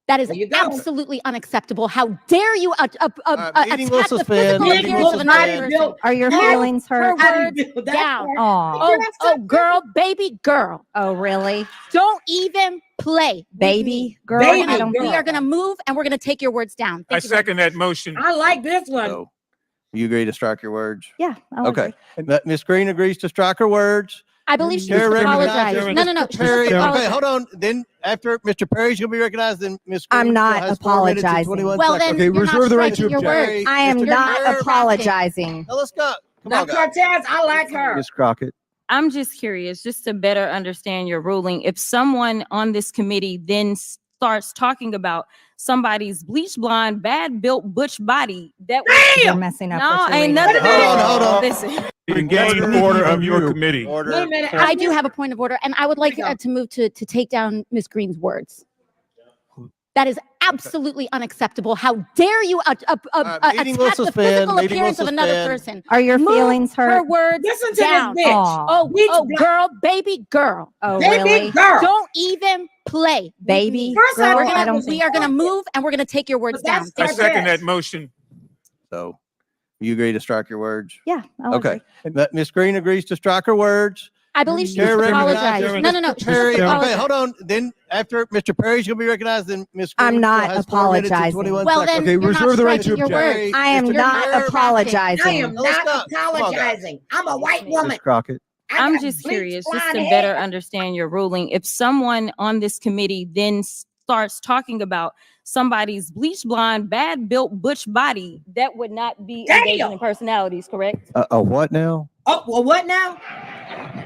That is absolutely unacceptable. How dare you attack the physical appearance of another person? Are your feelings hurt? Her words down. Oh, girl, baby girl. Oh, really? Don't even play, baby girl. We are going to move, and we're going to take your words down. I second that motion. I like this one. So, you agree to strike your words? Yeah. Okay. Ms. Green agrees to strike her words. I believe she needs to apologize. No. Okay, hold on. Then after Mr. Perry's going to be recognized, then Ms. Green I'm not apologizing. Well, then you're reserve the right to your words. I am not apologizing. Now let's go. Now, Cortez, I like her. Ms. Crockett. I'm just curious, just to better understand your ruling. If someone on this committee then starts talking about somebody's bleach blonde, bad built butch body, that you're messing up. No, ain't nothing. Hold on. Listen. Engage order of your committee. Order. Wait a minute. I do have a point of order, and I would like to move to take down Ms. Green's words. That is absolutely unacceptable. How dare you attack the physical appearance of another person? Are your feelings hurt? Her words down. This bitch. Oh, girl, baby girl. Oh, baby really? Girl. Don't even play, baby. First, We are gonna move, and we're gonna take your words down. I second that motion. So, you agree to strike your words? Yeah. Okay. Ms. Green agrees to strike her words. I believe she needs to apologize. No. Okay, hold on. Then after Mr. Perry's going to be recognized, then Ms. Green I'm not apologizing. Well, then you're reserve the right to your words. I am not apologizing. I am not apologizing. I'm a white woman. Ms. Crockett. I'm just curious, just to better understand your ruling. If someone on this committee then starts talking about somebody's bleach blonde, bad built butch body, that would not be engaging in personalities, correct? What now? Oh, well, what now?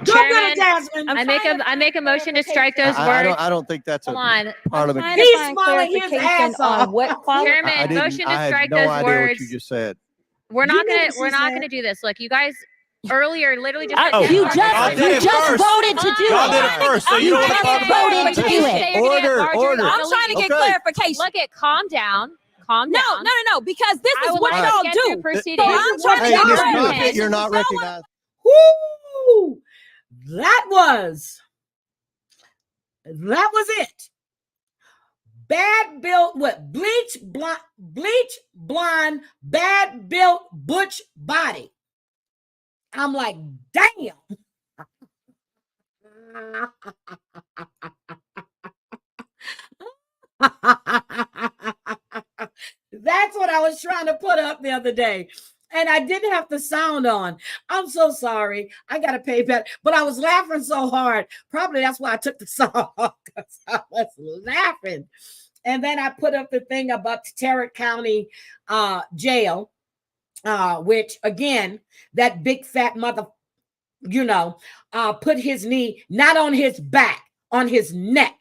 Chairman, Jasmine. I make a motion to strike those words. I don't think that's Hold on. part of the. He's smiling his ass off. Chairman, motion to strike those words. What you just said. We're not gonna do this. Look, you guys earlier literally just you just voted to do Y'all did it first, so you don't want to talk about voted to do it. Order. I'm trying to get clarification. Look at calm down. No, because this is what y'all do. So I'm trying to Ms. get Crockett, you're not recognized. Woo! That was it. Bad built what? Bleach blonde, bad built butch body. I'm like, damn. That's what I was trying to put up the other day. And I didn't have the sound on. I'm so sorry. I got to pay better. But I was laughing so hard. Probably that's why I took the song off, because I was laughing. And then I put up the thing about the Tarrant County jail, which, again, that big fat mother, put his knee not on his back, on his neck.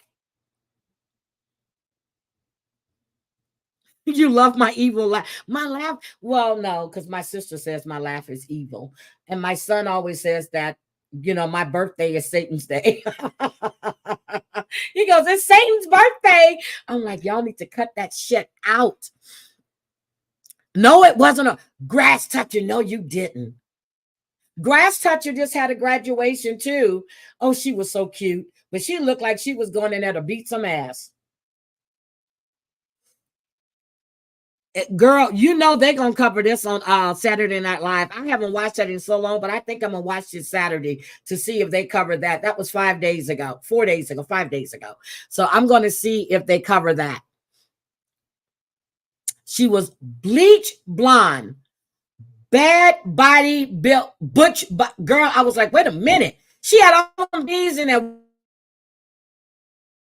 You love my evil laugh. My laugh? Well, no, because my sister says my laugh is evil. And my son always says that, my birthday is Satan's day. He goes, it's Satan's birthday. I'm like, y'all need to cut that shit out. No, it wasn't a grass toucher. No, you didn't. Grass toucher just had a graduation too. Oh, she was so cute. But she looked like she was going in there to beat some ass. Girl, they're going to cover this on Saturday Night Live. I haven't watched that in so long, but I think I'm going to watch this Saturday to see if they cover that. That was 5 days ago. So I'm going to see if they cover that. She was bleach blonde, bad body built, butch, girl. I was like, wait a minute. She had all them bees in there,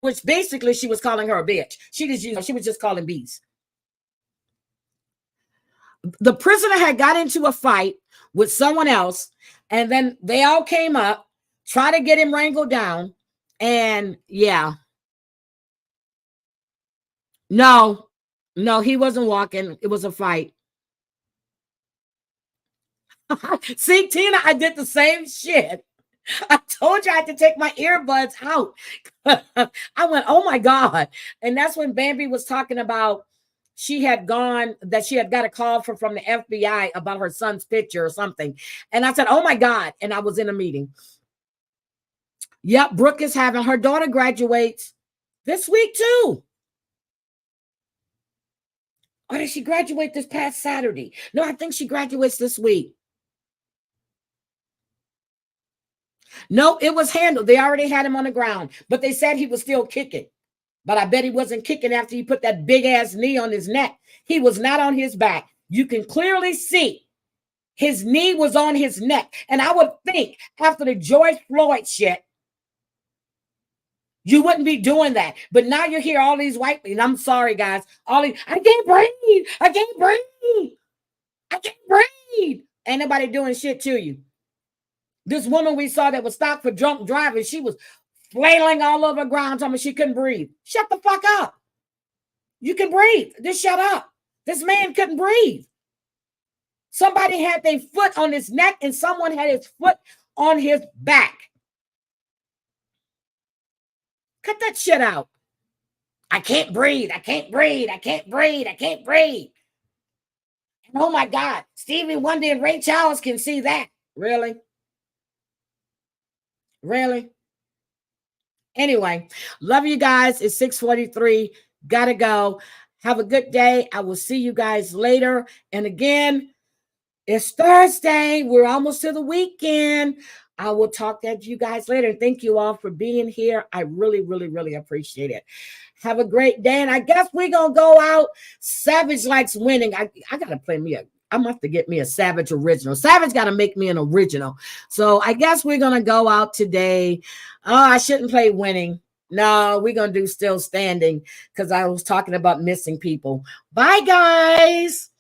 which basically she was calling her a bitch. She was just calling bees. The prisoner had got into a fight with someone else, and then they all came up, try to get him wrangled down, and yeah. No, he wasn't walking. It was a fight. See, Tina, I did the same shit. I told you I had to take my earbuds out. I went, oh my God. And that's when Bambi was talking about she had got a call from the FBI about her son's picture or something. And I said, oh my God. And I was in a meeting. Yep, Brooke is having her daughter graduates this week too. Or did she graduate this past Saturday? No, I think she graduates this week. No, it was handled. They already had him on the ground, but they said he was still kicking. But I bet he wasn't kicking after he put that big ass knee on his neck. He was not on his back. You can clearly see his knee was on his neck. And I would think after the George Floyd shit, you wouldn't be doing that. But now you hear all these white people. I'm sorry, guys. I can't breathe. I can't breathe. I can't breathe. Ain't nobody doing shit to you. This woman we saw that was stopped for drunk driving, she was flailing all over the ground, telling me she couldn't breathe. Shut the fuck up. You can breathe. Just shut up. This man couldn't breathe. Somebody had their foot on his neck and someone had his foot on his back. Cut that shit out. I can't breathe. I can't breathe. I can't breathe. I can't breathe. And oh my God, Stevie Wonder and Ray Charles can see that. Really? Really? Anyway, love you guys. It's 6:43. Gotta go. Have a good day. I will see you guys later. And again, it's Thursday. We're almost to the weekend. I will talk to you guys later. Thank you all for being here. I really, really, really appreciate it. Have a great day. And I guess we're going to go out. Savage likes winning. I got to play me I'm going to have to get me a Savage original. Savage got to make me an original. So I guess we're going to go out today. Oh, I shouldn't play winning. No, we're going to do still standing because I was talking about missing people. Bye, guys.